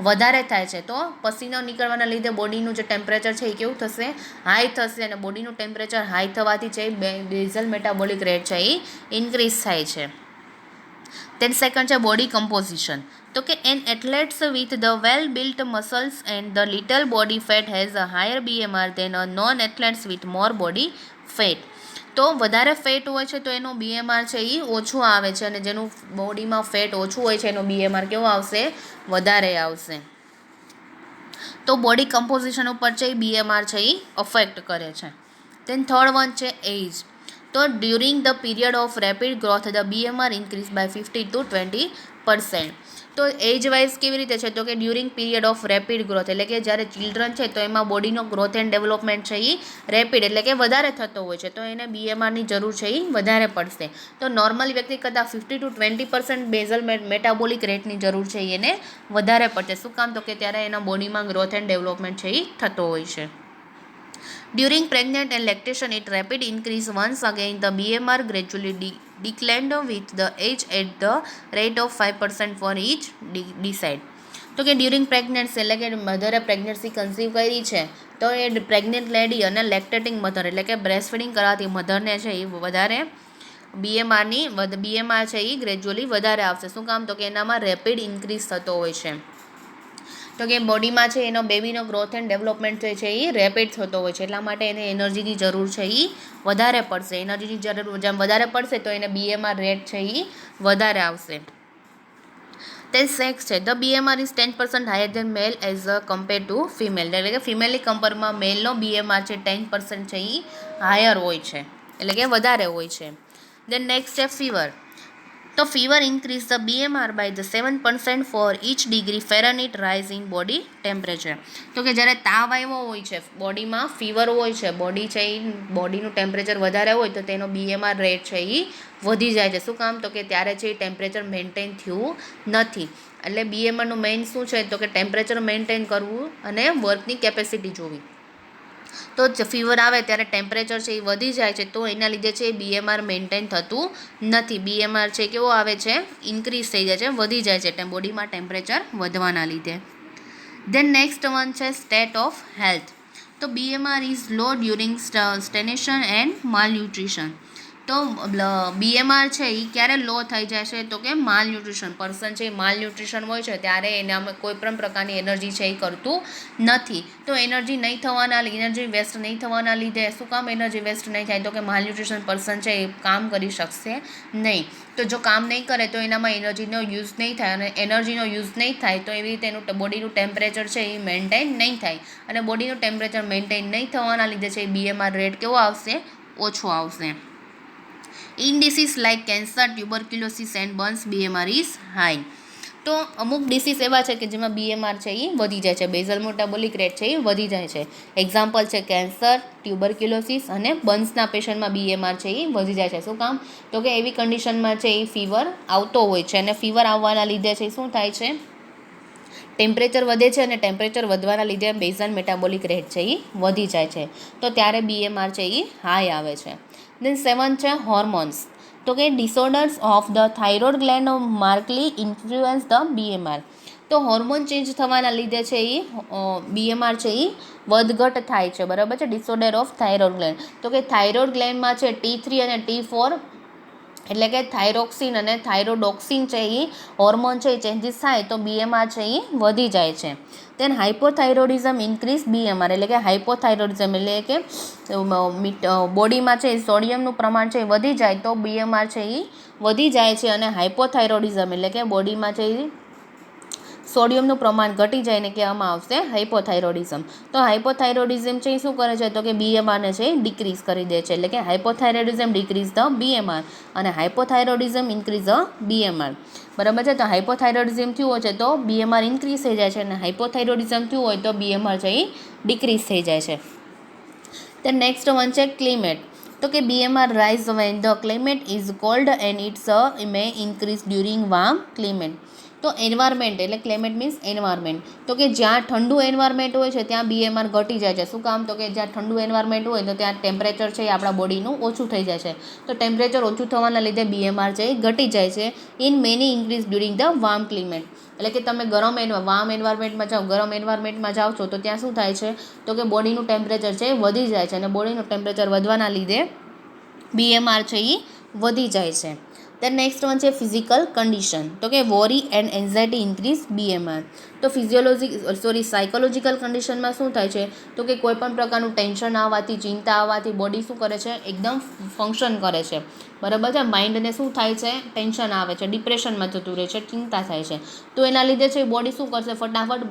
વધારે થાય છે. તો પસીનો નીકળવાના લીધે બોડીનું જે ટેમ્પરેચર છે એ કેવું થશે? હાઈ થશે, અને બોડીનું ટેમ્પરેચર હાઈ થવાથી છે બેઝલ મેટાબોલિક રેટ છે એ ઇન્ક્રીઝ થાય છે. Then second છે બોડી કમ્પોઝિશન. તો કે an athletes with the well built muscles and the little body fat has a higher BMR than a non athletes with more body fat. તો વધારે ફેટ હોય છે તો એનું BMR છે એ ઓછું આવે છે, અને જેનું બોડીમાં ફેટ ઓછું હોય છે એનું BMR કેવું આવશે? વધારે આવશે. તો બોડી કમ્પોઝિશન ઉપર છે એ BMR છે એ અફેક્ટ કરે છે. દેન થર્ડ વન છે એજ. તો during the period of rapid growth the BMR increase by 15 to 20%. તો એજ વાઇઝ કેવી રીતે છે? તો કે during period of rapid growth, એટલે કે જ્યારે ચિલ્ડ્રન છે તો એમાં બોડીનો ગ્રોથ એન્ડ ડેવલપમેન્ટ છે એ રેપિડ એટલે કે વધારે થતો હોય છે, તો એને BMRની જરૂર છે એ વધારે પડશે. તો નોર્મલ વ્યક્તિ કરતાં 15 to 20% બેઝલ મેટાબોલિક રેટની જરૂર છે એને વધારે પડશે. શું કામ? તો કે ત્યારે એના બોડીમાં ગ્રોથ એન્ડ ડેવલપમેન્ટ છે એ થતો હોય છે. During pregnant and lactation, it rapid increase once again. The BMR gradually declined with the age at the rate of 5% for each decade. તો કે ડ્યુરિંગ પ્રેગ્નન્સી એટલે કે મધરે પ્રેગ્નન્સી કન્સીવ કરી છે તો એ પ્રેગ્નન્ટ લેડી અને લેક્ટેટિંગ મધર એટલે કે બ્રેસ્ટ ફીડિંગ કરાવતી મધરને છે એ વધારે BMR છે એ ગ્રેજ્યુઅલી વધારે આવશે. શું કામ? તો કે એનામાં રેપિડ ઇન્ક્રીઝ થતો હોય છે. તો કે બોડીમાં છે એનો બેબીનો ગ્રોથ એન્ડ ડેવલપમેન્ટ છે એ રેપિડ થતો હોય છે, એટલા માટે એને એનર્જીની જરૂર છે એ વધારે પડશે. એનર્જીની જરૂર જેમ વધારે પડશે તો એને BMR રેટ છે એ વધારે આવશે. તે સેક્સ છે. The BMR is 10% higher than male as a compare to female, એટલે કે ફિમેલની કમ્પેરમાં મેલનો BMR છે 10% છે એ હાયર હોય છે, એટલે કે વધારે હોય છે. દેન નેક્સ્ટ છે ફીવર. તો fever increase the BMR by the 7% for each degree Fahrenheit rise in body temperature. તો કે જ્યારે તાવ આવ્યો હોય છે, બોડીમાં ફીવર હોય છે, બોડી છે એ બોડીનું ટેમ્પરેચર વધારે હોય તો તેનો BMR રેટ છે એ વધી જાય છે. શું કામ? તો કે ત્યારે છે એ ટેમ્પરેચર મેન્ટેન થયું નથી. એટલે BMRનું મેઇન શું છે? તો કે ટેમ્પરેચર મેન્ટેન કરવું અને વર્કની કેપેસિટી જોવી. તો ફીવર આવે ત્યારે ટેમ્પરેચર છે એ વધી જાય છે, તો એના લીધે છે BMR મેન્ટેન થતું નથી. BMR છે કેવો આવે છે? ઇન્ક્રીઝ થઈ જાય છે, વધી જાય છે બોડીમાં ટેમ્પરેચર વધવાના લીધે. દેન નેક્સ્ટ વન છે સ્ટેટ ઓફ હેલ્થ. તો BMR is low during stagnation and malnutrition. તો BMR છે એ ક્યારે લો થઈ જાય છે? તો કે માલન્યુટ્રિશન પર્સન છે માલન્યુટ્રિશન હોય છે ત્યારે એનામાં કોઈ પણ પ્રકારની એનર્જી છે એ કરતું નથી. તો એનર્જી વેસ્ટ નહીં થવાના લીધે શું કામ એનર્જી વેસ્ટ નહીં થાય? તો કે માલન્યુટ્રિશન પર્સન છે એ કામ કરી શકશે નહીં. તો જો કામ નહીં કરે તો એનામાં એનર્જીનો યુઝ નહીં થાય, અને એનર્જીનો યુઝ નહીં થાય તો એવી રીતે એનું બોડીનું ટેમ્પરેચર છે એ મેન્ટેન નહીં થાય, અને બોડીનું ટેમ્પરેચર મેન્ટેન નહીં થવાના લીધે છે BMR રેટ કેવો આવશે? ઓછો આવશે. In disease like cancer, tuberculosis and burns, BMR is high. તો અમુક ડિસીઝ એવા છે કે જેમાં BMR છે એ વધી જાય છે, બેઝલ મેટાબોલિક રેટ છે એ વધી જાય છે. એક્ઝામ્પલ છે કેન્સર, ટ્યુબરક્યુલોસિસ અને બર્ન્સના પેશન્ટમાં BMR છે એ વધી જાય છે. શું કામ? તો કે એવી કન્ડિશનમાં છે એ ફીવર આવતો હોય છે, અને ફીવર આવવાના લીધે છે શું થાય છે? ટેમ્પરેચર વધે છે, અને ટેમ્પરેચર વધવાના લીધે બેઝલ મેટાબોલિક રેટ છે એ વધી જાય છે, તો ત્યારે BMR છે એ હાઈ આવે છે. દેન 7 છે હોર્મોન્સ. તો કે disorders of the thyroid gland markedly influence the BMR. તો હોર્મોન ચેન્જ થવાના લીધે છે એ BMR છે એ વધઘટ થાય છે, બરાબર છે. Disorder of thyroid gland. તો કે થાઇરોઇડ ગ્લેન્ડમાં છે T3 અને T4 એટલે કે થાઇરોક્સિન અને થાઇરોડોક્સિન છે એ હોર્મોન છે એ ચેન્જીસ થાય તો BMR છે એ વધી જાય છે. દેન હાઇપોથાઇરોડિઝમ ઇન્ક્રીઝ BMR, એટલે કે હાઇપોથાઇરોડિઝમ એટલે કે બોડીમાં છે સોડિયમનું પ્રમાણ છે એ વધી જાય તો BMR છે એ વધી જાય છે, અને હાઇપોથાઇરોડિઝમ એટલે કે બોડીમાં છે એ સોડિયમનું પ્રમાણ ઘટી જાય ને કહેવામાં આવશે હાઇપોથાઇરોડિઝમ. તો હાઇપોથાઇરોડિઝમ છે એ શું કરે છે? તો કે BMRને છે ડિક્રીઝ કરી દે છે, એટલે કે હાઇપોથાઇરોડિઝમ ડિક્રીઝ ધ BMR અને હાઇપોથાઇરોડિઝમ ઇન્ક્રીઝ ધ BMR, બરાબર છે. તો હાઇપોથાઇરોડિઝમ થયું હોય છે તો BMR ઇન્ક્રીઝ થઈ જાય છે, અને હાઇપોથાઇરોડિઝમ થયું હોય તો BMR છે એ ડિક્રીઝ થઈ જાય છે. તો નેક્સ્ટ વન છે ક્લાઇમેટ. તો કે BMR rise when the climate is cold and it's may increase during warm climate. તો એન્વાયરમેન્ટ એટલે ક્લાઇમેટ મીન્સ એન્વાયરમેન્ટ, તો કે જ્યાં ઠંડુ એન્વાયરમેન્ટ હોય છે ત્યાં BMR ઘટી જાય છે. શું કામ? તો કે જ્યાં ઠંડુ એન્વાયરમેન્ટ હોય તો ત્યાં ટેમ્પરેચર છે એ આપણા બોડીનું ઓછું થઈ જાય છે. તો ટેમ્પરેચર ઓછું થવાના લીધે BMR છે એ ઘટી જાય છે. In many increase during the warm climate, એટલે કે તમે વાર્મ એન્વાયરમેન્ટમાં જાઓ, ગરમ એન્વાયરમેન્ટમાં જાઓ છો તો ત્યાં શું થાય છે? તો કે બોડીનું ટેમ્પરેચર છે એ વધી જાય છે, અને બોડીનું ટેમ્પરેચર વધવાના લીધે BMR છે એ વધી જાય છે. દેન નેક્સ્ટ વન છે ફિઝિકલ કન્ડિશન, તો કે worry and anxiety increase BMR. તો સાયકોલોજીકલ કન્ડિશનમાં શું થાય છે? તો કે કોઈ પણ પ્રકારનું ટેન્શન આવવાથી, ચિંતા આવવાથી બોડી શું કરે છે? એકદમ ફંક્શન કરે છે, બરાબર છે. માઇન્ડને શું થાય છે? ટેન્શન આવે છે, ડિપ્રેશનમાં જતું રહે છે, ચિંતા થાય છે. તો એના લીધે છે બોડી શું કરશે? ફટાફટ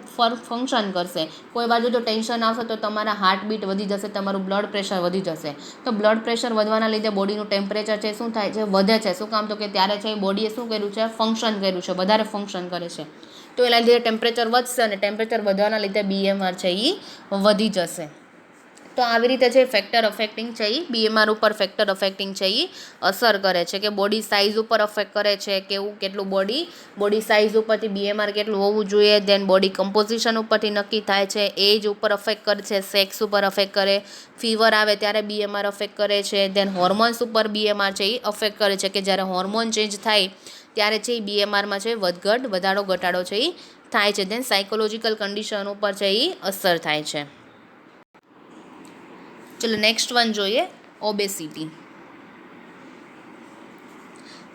ફંક્શન કરશે. કોઈ બાજુ જો ટેન્શન આવશે તો તમારા હાર્ટબીટ વધી જશે, તમારું બ્લડ પ્રેશર વધી જશે. તો બ્લડ પ્રેશર વધવાના લીધે બોડીનું ટેમ્પરેચર છે શું થાય છે? વધે છે. શું કામ? તો કે ત્યારે છે બોડીએ શું કર્યું છે? ફંક્શન કર્યું છે, વધારે ફંક્શન કરે છે. તો એના લીધે ટેમ્પરેચર વધશે, અને ટેમ્પરેચર વધવાના લીધે BMR છે એ વધી જશે. તો આવી રીતે છે ફેક્ટર અફેક્ટિંગ છે એ BMR ઉપર ફેક્ટર અફેક્ટિંગ છે એ અસર કરે છે. કે બોડી સાઇઝ ઉપર અફેક્ટ કરે છે, કેવું કેટલું બોડી સાઇઝ ઉપરથી BMR કેટલું હોવું જોઈએ. દેન બોડી કમ્પોઝિશન ઉપરથી નક્કી થાય છે. એજ ઉપર અફેક્ટ કરે છે, સેક્સ ઉપર અફેક્ટ કરે, ફીવર આવે ત્યારે BMR અફેક્ટ કરે છે. દેન હોર્મોન્સ ઉપર BMR છે એ અફેક્ટ કરે છે, કે જ્યારે હોર્મોન ચેન્જ થાય ત્યારે છે એ BMRમાં છે વધઘટ, વધારો ઘટાડો છે એ થાય છે. દેન સાયકોલોજીકલ કન્ડિશન ઉપર છે એ અસર થાય છે. ચલો નેક્સ્ટ વન જોઈએ, ઓબેસિટી.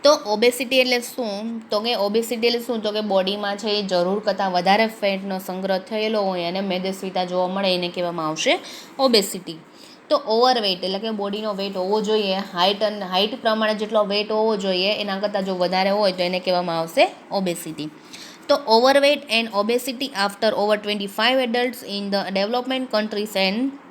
તો ઓબેસિટી એટલે શું? તો કે ઓબેસિટી એટલે શું? તો કે બોડીમાં છે એ જરૂર કરતાં વધારે ફેટનો સંગ્રહ થયેલો હોય અને મેદસ્વીતા જોવા મળે એને કહેવામાં આવશે ઓબેસિટી. તો ઓવરવેઇટ એટલે કે બોડીનો વેઇટ હોવો જોઈએ, હાઇટ પ્રમાણે જેટલો વેઇટ હોવો જોઈએ એના કરતાં જો વધારે હોય તો એને કહેવામાં આવશે ઓબેસિટી. તો overweight and obesity after over 25 adults in the development countries and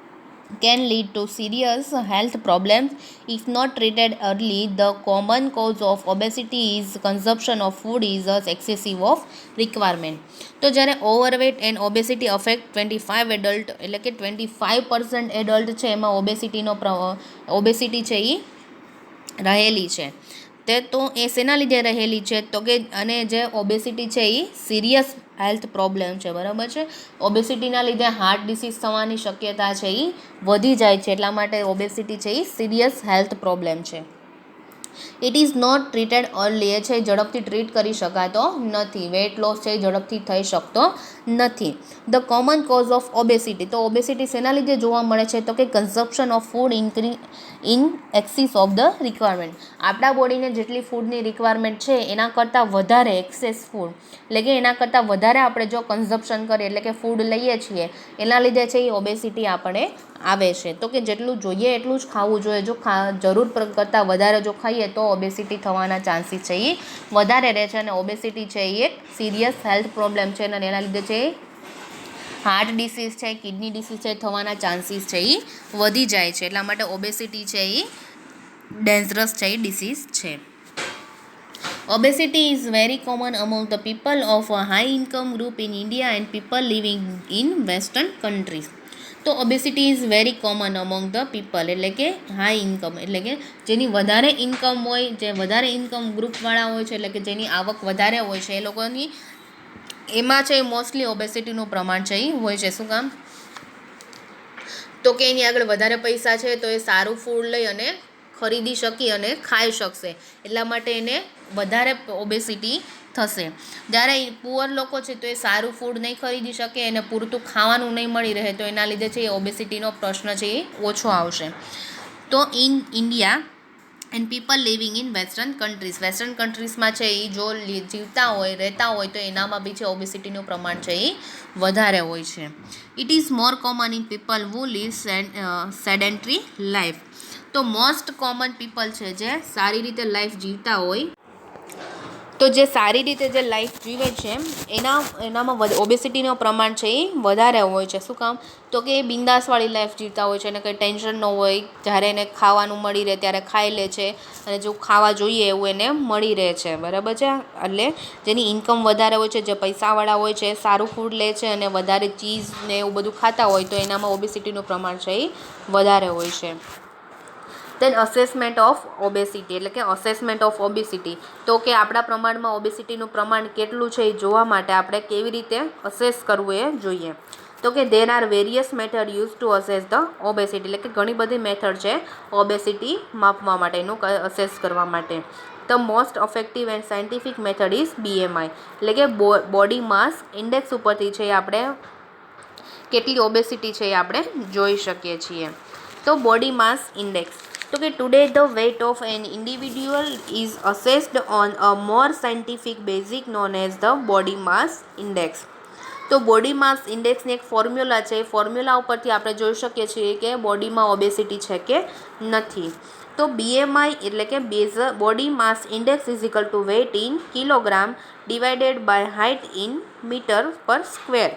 can lead to serious health problems if not treated early. The common cause of obesity is consumption of food is excessive of requirement. તો જ્યારે overweight and obesity affect 25 adult એટલે કે 25% એડલ્ટ છે એમાં ઓબેસિટી છે એ રહેલી છે. તો એ શેના લીધે રહેલી છે? તો કે અને જે ઓબેસિટી છે એ સિરિયસ હેલ્થ પ્રોબ્લેમ છે, બરાબર છે. ઓબેસિટીના લીધે હાર્ટ ડિસીઝ થવાની શક્યતા છે એ વધી જાય છે, એટલા માટે ઓબેસિટી છે એ સિરિયસ હેલ્થ પ્રોબ્લેમ છે. It is not treated early, એ છે ઝડપથી ટ્રીટ કરી શકાતો નથી. વેઇટ લોસ છે એ ઝડપથી થઈ શકતો નથી. The common cause of obesity, તો ઓબેસિટી શેના લીધે જોવા મળે છે? તો કે consumption of food in axis of the requirement. આપણા બોડીને જેટલી ફૂડની રિક્વાયરમેન્ટ છે એના કરતાં વધારે એક્સેસ ફૂડ, એટલે કે એના કરતાં વધારે આપણે જો કન્ઝપ્શન કરીએ એટલે કે ફૂડ લઈએ છીએ એના લીધે છે એ ઓબેસિટી આપણે આવે છે. તો કે જેટલું જોઈએ એટલું જ ખાવું જોઈએ. જો જરૂર કરતાં વધારે જો ખાઈએ તો ઓબેસિટી થવાના ચાન્સીસ છે એ વધારે રહે છે, અને ઓબેસિટી છે એ એક સિરિયસ હેલ્થ પ્રોબ્લેમ છે, અને એના લીધે છે હાર્ટ ડિસીઝ છે, કિડની ડિસીઝ છે થવાના ચાન્સીસ છે એ વધી જાય છે. એટલા માટે ઓબેસિટી છે એ ડેન્જરસ છે એ ડિસીઝ છે. Obesity is very common among the people of a high income group in India and people living in western countries. તો obesity is very common among the people એટલે કે હાઈ ઇન્કમ, એટલે કે જેની વધારે ઇન્કમ હોય, જે વધારે ઇન્કમ ગ્રુપવાળા હોય છે, એટલે કે જેની આવક વધારે હોય છે એ લોકોની એમાં છે મોસ્ટલી ઓબેસિટીનું પ્રમાણ છે એ હોય છે. શું કામ? તો કે એની આગળ વધારે પૈસા છે તો એ સારું ફૂડ લઈ અને ખરીદી શકી અને ખાઈ શકશે, એટલા માટે એને વધારે ઓબેસિટી થશે. જ્યારે પુઅર લોકો છે તો એ સારું ફૂડ નહીં ખરીદી શકે, એને પૂરતું ખાવાનું નહીં મળી રહે, તો એના લીધે છે એ ઓબેસિટીનો પ્રશ્ન છે એ ઓછો આવશે. તો in India and people living in western કન્ટ્રીઝમાં છે એ જો જીવતા હોય, રહેતા હોય તો એનામાં બી છે ઓબેસિટીનું પ્રમાણ છે એ વધારે હોય છે. It is more common in people who live sedentary life. તો મોસ્ટ કોમન પીપલ છે જે સારી રીતે લાઈફ જીવતા હોય, તો જે સારી રીતે જે લાઈફ જીવે છે એનામાં ઓબેસિટીનું પ્રમાણ છે એ વધારે હોય છે. શું કામ? તો કે એ બિંદાસવાળી લાઈફ જીવતા હોય છે, એને કંઈ ટેન્શન ન હોય, જ્યારે એને ખાવાનું મળી રહે ત્યારે ખાઈ લે છે, અને જો ખાવા જોઈએ એવું એને મળી રહે છે, બરાબર છે. એટલે જેની ઇન્કમ વધારે હોય છે, જે પૈસાવાળા હોય છે, સારું ફૂડ લે છે અને વધારે ચીઝ ને એવું બધું ખાતા હોય તો એનામાં ઓબેસિટીનું પ્રમાણ છે એ વધારે હોય છે. દેન અસેસમેન્ટ ઓફ ઓબેસિટી એટલે કે અસેસમેન્ટ ઓફ ઓબેસિટી, તો કે આપણા પ્રમાણમાં ઓબેસિટીનું પ્રમાણ કેટલું છે એ જોવા માટે આપણે કેવી રીતે અસેસ કરવું એ જોઈએ. તો કે there are various method use to assess the obesity એટલે કે ઘણી બધી મેથડ છે ઓબેસિટી માપવા માટેનું અસેસ કરવા માટે. The most effective and scientific method is BMI એટલે કે બોડી માસ ઇન્ડેક્સ ઉપરથી છે આપણે કેટલી ઓબેસિટી છે એ આપણે જોઈ શકીએ છીએ. તો બોડી માસ ઇન્ડેક્સ, તો કે today the weight of an individual is assessed on a more scientific basic known as the body mass index. તો બોડી માસ ઇન્ડેક્સની એક ફોર્મ્યુલા છે, એ ફોર્મ્યુલા ઉપરથી આપણે જોઈ શકીએ છીએ કે બોડીમાં ઓબેસિટી છે કે નથી. તો BMI એટલે કે body mass index is equal to weight in kilogram divided by height in metre per square.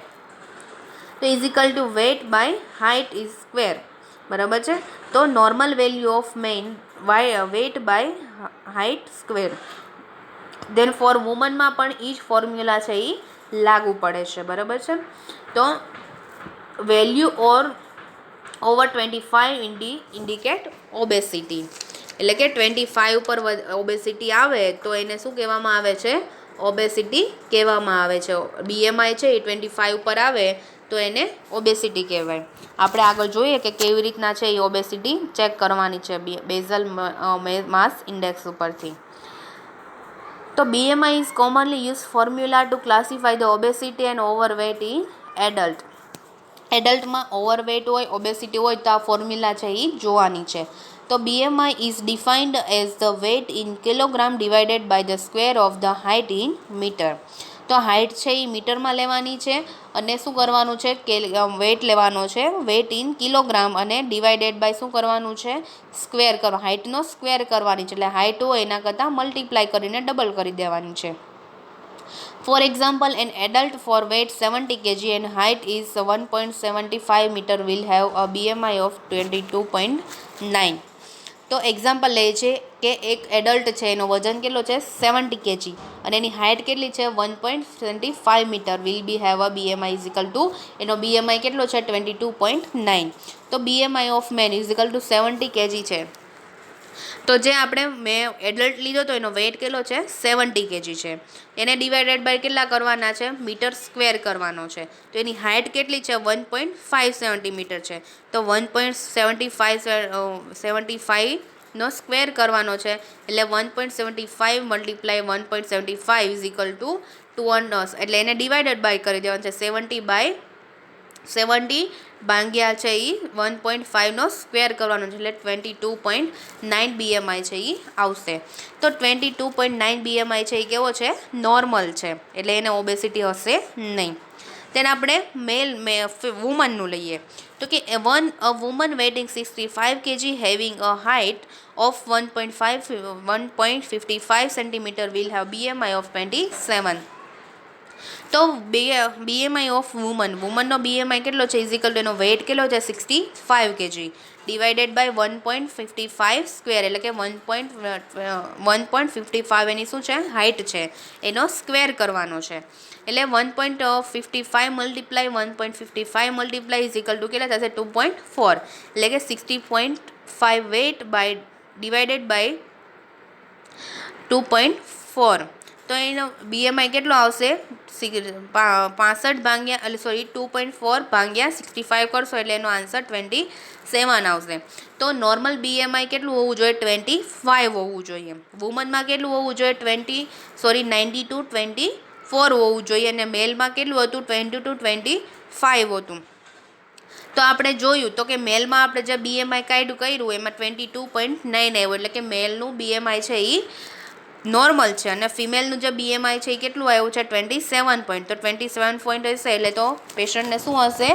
તો is equal to weight by height is square, બરાબર છે. તો normal value of man weight by height square. Then for વુમનમાં પણ એ જ ફોર્મ્યુલા છે એ લાગુ પડે છે, બરાબર છે. તો વેલ્યુ ઓવર 25 ઇન્ડિકેટ ઓબેસિટી એટલે કે 25 ઉપર ઓબેસિટી આવે તો એને શું કહેવામાં આવે છે? ઓબેસિટી કહેવામાં આવે છે. BMI છે એ 25 ઉપર આવે તો એને ઓબેસિટી કહેવાય. આપણે આગળ જોઈએ કે કેવી રીતના છે એ ઓબેસિટી ચેક કરવાની છે બેઝલ માસ ઇન્ડેક્સ ઉપરથી. તો BMI is commonly used formula to classify the obesity and overweight in adult. એડલ્ટમાં ઓવરવેટ હોય, ઓબેસિટી હોય તો આ ફોર્મ્યુલા છે એ જોવાની છે. તો BMI is defined as the weight in kilogram divided by the square of the height in meter. તો હાઇટ છે એ મીટરમાં લેવાની છે અને શું કરવાનું છે કે વેઇટ લેવાનો છે, વેઇટ ઇન કિલોગ્રામ અને ડિવાઇડેડ બાય શું કરવાનું છે? સ્ક્વેર કરવા, હાઇટનો સ્ક્વેર કરવાની છે. એટલે હાઇટ હોય એના કરતાં મલ્ટીપ્લાય કરીને ડબલ કરી દેવાની છે. For example, an adult for weight 70 kg and height is 1.75 meter will have a BMI of 22.9. તો એક્ઝામ્પલ લે છે કે એક એડલ્ટ છે એનો વજન કેટલો છે? 70 kg અને એની હાઇટ કેટલી છે? 1.75 metre. Will be have a BMI is equal to, એનો BMI કેટલો છે? 22.9. તો BMI of man is equal to 70 kg છે. તો જે મેં એડલ્ટ લીધો તો એનો વેઇટ કેટલો છે? 70 kg છે. એને ડિવાઇડેડ બાય કેટલા કરવાના છે? મીટર સ્ક્વેર કરવાનો છે. તો એની હાઇટ કેટલી છે? 1.5 સેન્ટીમીટર છે. તો 1.75 નો સ્ક્વેર કરવાનો છે એટલે 1.75 મલ્ટીપ્લાય 1.75 ઇઝ ઇક્વલ ટુ 200, એટલે એને ડિવાઇડેડ બાય કરી દેવાનું છે. 70 ભાગ્યા છે એ 1.5 નો સ્ક્વેર કરવાનો છે એટલે 22.9 BMI છે એ આવશે. તો 22.9 BMI છે એ કેવો છે? નોર્મલ છે, એટલે એને ઓબેસિટી હશે નહીં. તેને આપણે વુમનનું લઈએ તો કે a woman weighting 65 kg having a height of 1.55 centimetre will have BMI of 27. તો BMI ઓફ વુમનનો BMI કેટલો છે? ઇઝ ઇક્વલ ટુ એનો વેઇટ કેટલો છે? 65 kg ડિવાઇડેડ બાય 1.55 સ્ક્વેર એટલે કે 1.55 એની શું છે? હાઇટ છે, એનો સ્ક્વેર કરવાનો છે. એટલે 1.55 multiply 1.55 multiply is equal two કેટલા થશે? 2.4 એટલે કે 60.5 વેઇટ બાય ડિવાઇડેડ બાય 2.4. તો એનો BMI કેટલો આવશે? 65 ભાગ્યા 2.4 ભાગ્યા 65 કરશો એટલે એનો આન્સર 27 આવશે. તો નોર્મલ BMI કેટલું હોવું જોઈએ? 25 હોવું જોઈએ. વુમનમાં કેટલું હોવું જોઈએ? 90 to 24 હોવું જોઈએ અને મેલમાં કેટલું હતું? 20 to 25 હતું. તો આપણે જોયું તો કે મેલમાં આપણે જે BMI કર્યું એમાં 22.9 આવ્યું એટલે કે મેલનું BMI છે એ નોર્મલ છે અને ફિમેલનું જે BMI છે એ કેટલું આવ્યું છે? 27 પોઈન્ટ. તો 27 પોઈન્ટ હશે એટલે તો પેશન્ટને શું હશે?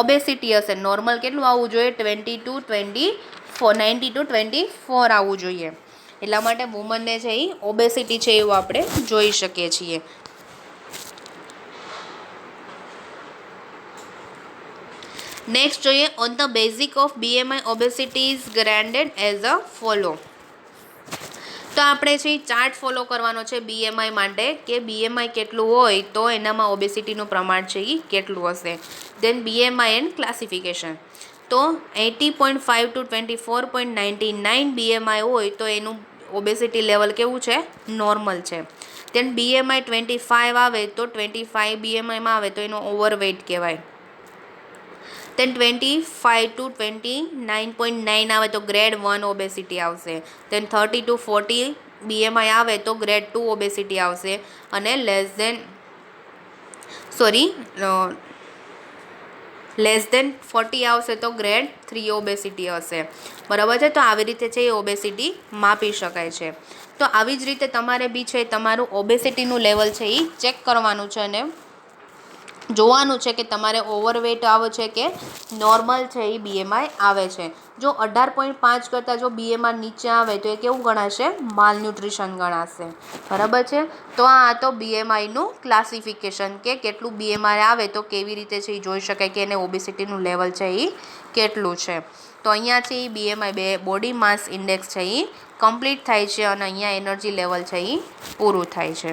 ઓબેસિટી હશે. નોર્મલ કેટલું આવવું જોઈએ? 90 to 24 આવવું જોઈએ. એટલા માટે વુમનને છે એ ઓબેસિટી છે એવું આપણે જોઈ શકીએ છીએ. નેક્સ્ટ જોઈએ on the basic of BMI obesity is graded as a follow. તો આપણે છે ચાર્ટ ફોલો કરવાનો છે BMI માટે કે BMI કેટલું હોય તો એનામાં ઓબેસિટીનું પ્રમાણ છે એ કેટલું હશે. દેન BMI એન્ડ ક્લાસિફિકેશન. તો 80.5 ટુ 24.99 BMI હોય તો એનું ઓબેસિટી લેવલ કેવું છે? નોર્મલ છે. દેન BMI 25 આવે તો 25 BMIમાં આવે તો એનો ઓવરવેઇટ કહેવાય. દેન 25 ટુ 29.9 આવે તો ગ્રેડ 1 ઓબેસિટી આવશે. દેન 30 ટુ 40 BMI આવે તો ગ્રેડ 2 ઓબેસિટી આવશે. અને લેસ દેન 40 આવશે તો ગ્રેડ 3 ઓબેસિટી હશે. બરાબર છે. તો આવી રીતે છે એ ઓબેસિટી માપી શકાય છે. તો આવી જ રીતે તમારે બી છે તમારું ઓબેસિટીનું લેવલ છે એ ચેક કરવાનું છે અને જોવાનું છે કે તમારે ઓવરવેટ આવે છે કે નોર્મલ છે એ BMI આવે છે. જો 18.5 કરતાં જો BMI નીચે આવે તો એ કેવું ગણાશે? માલન્યુટ્રિશન ગણાશે. બરાબર છે. તો આ તો BMIનું ક્લાસિફિકેશન કે કેટલું BMI આવે તો કેવી રીતે છે એ જોઈ શકાય કે એને ઓબેસિટીનું લેવલ છે એ કેટલું છે. તો અહીંયા છે એ BMI બોડી માસ ઇન્ડેક્સ છે એ કમ્પ્લીટ થાય છે અને અહીંયા એનર્જી લેવલ છે એ પૂરું થાય છે.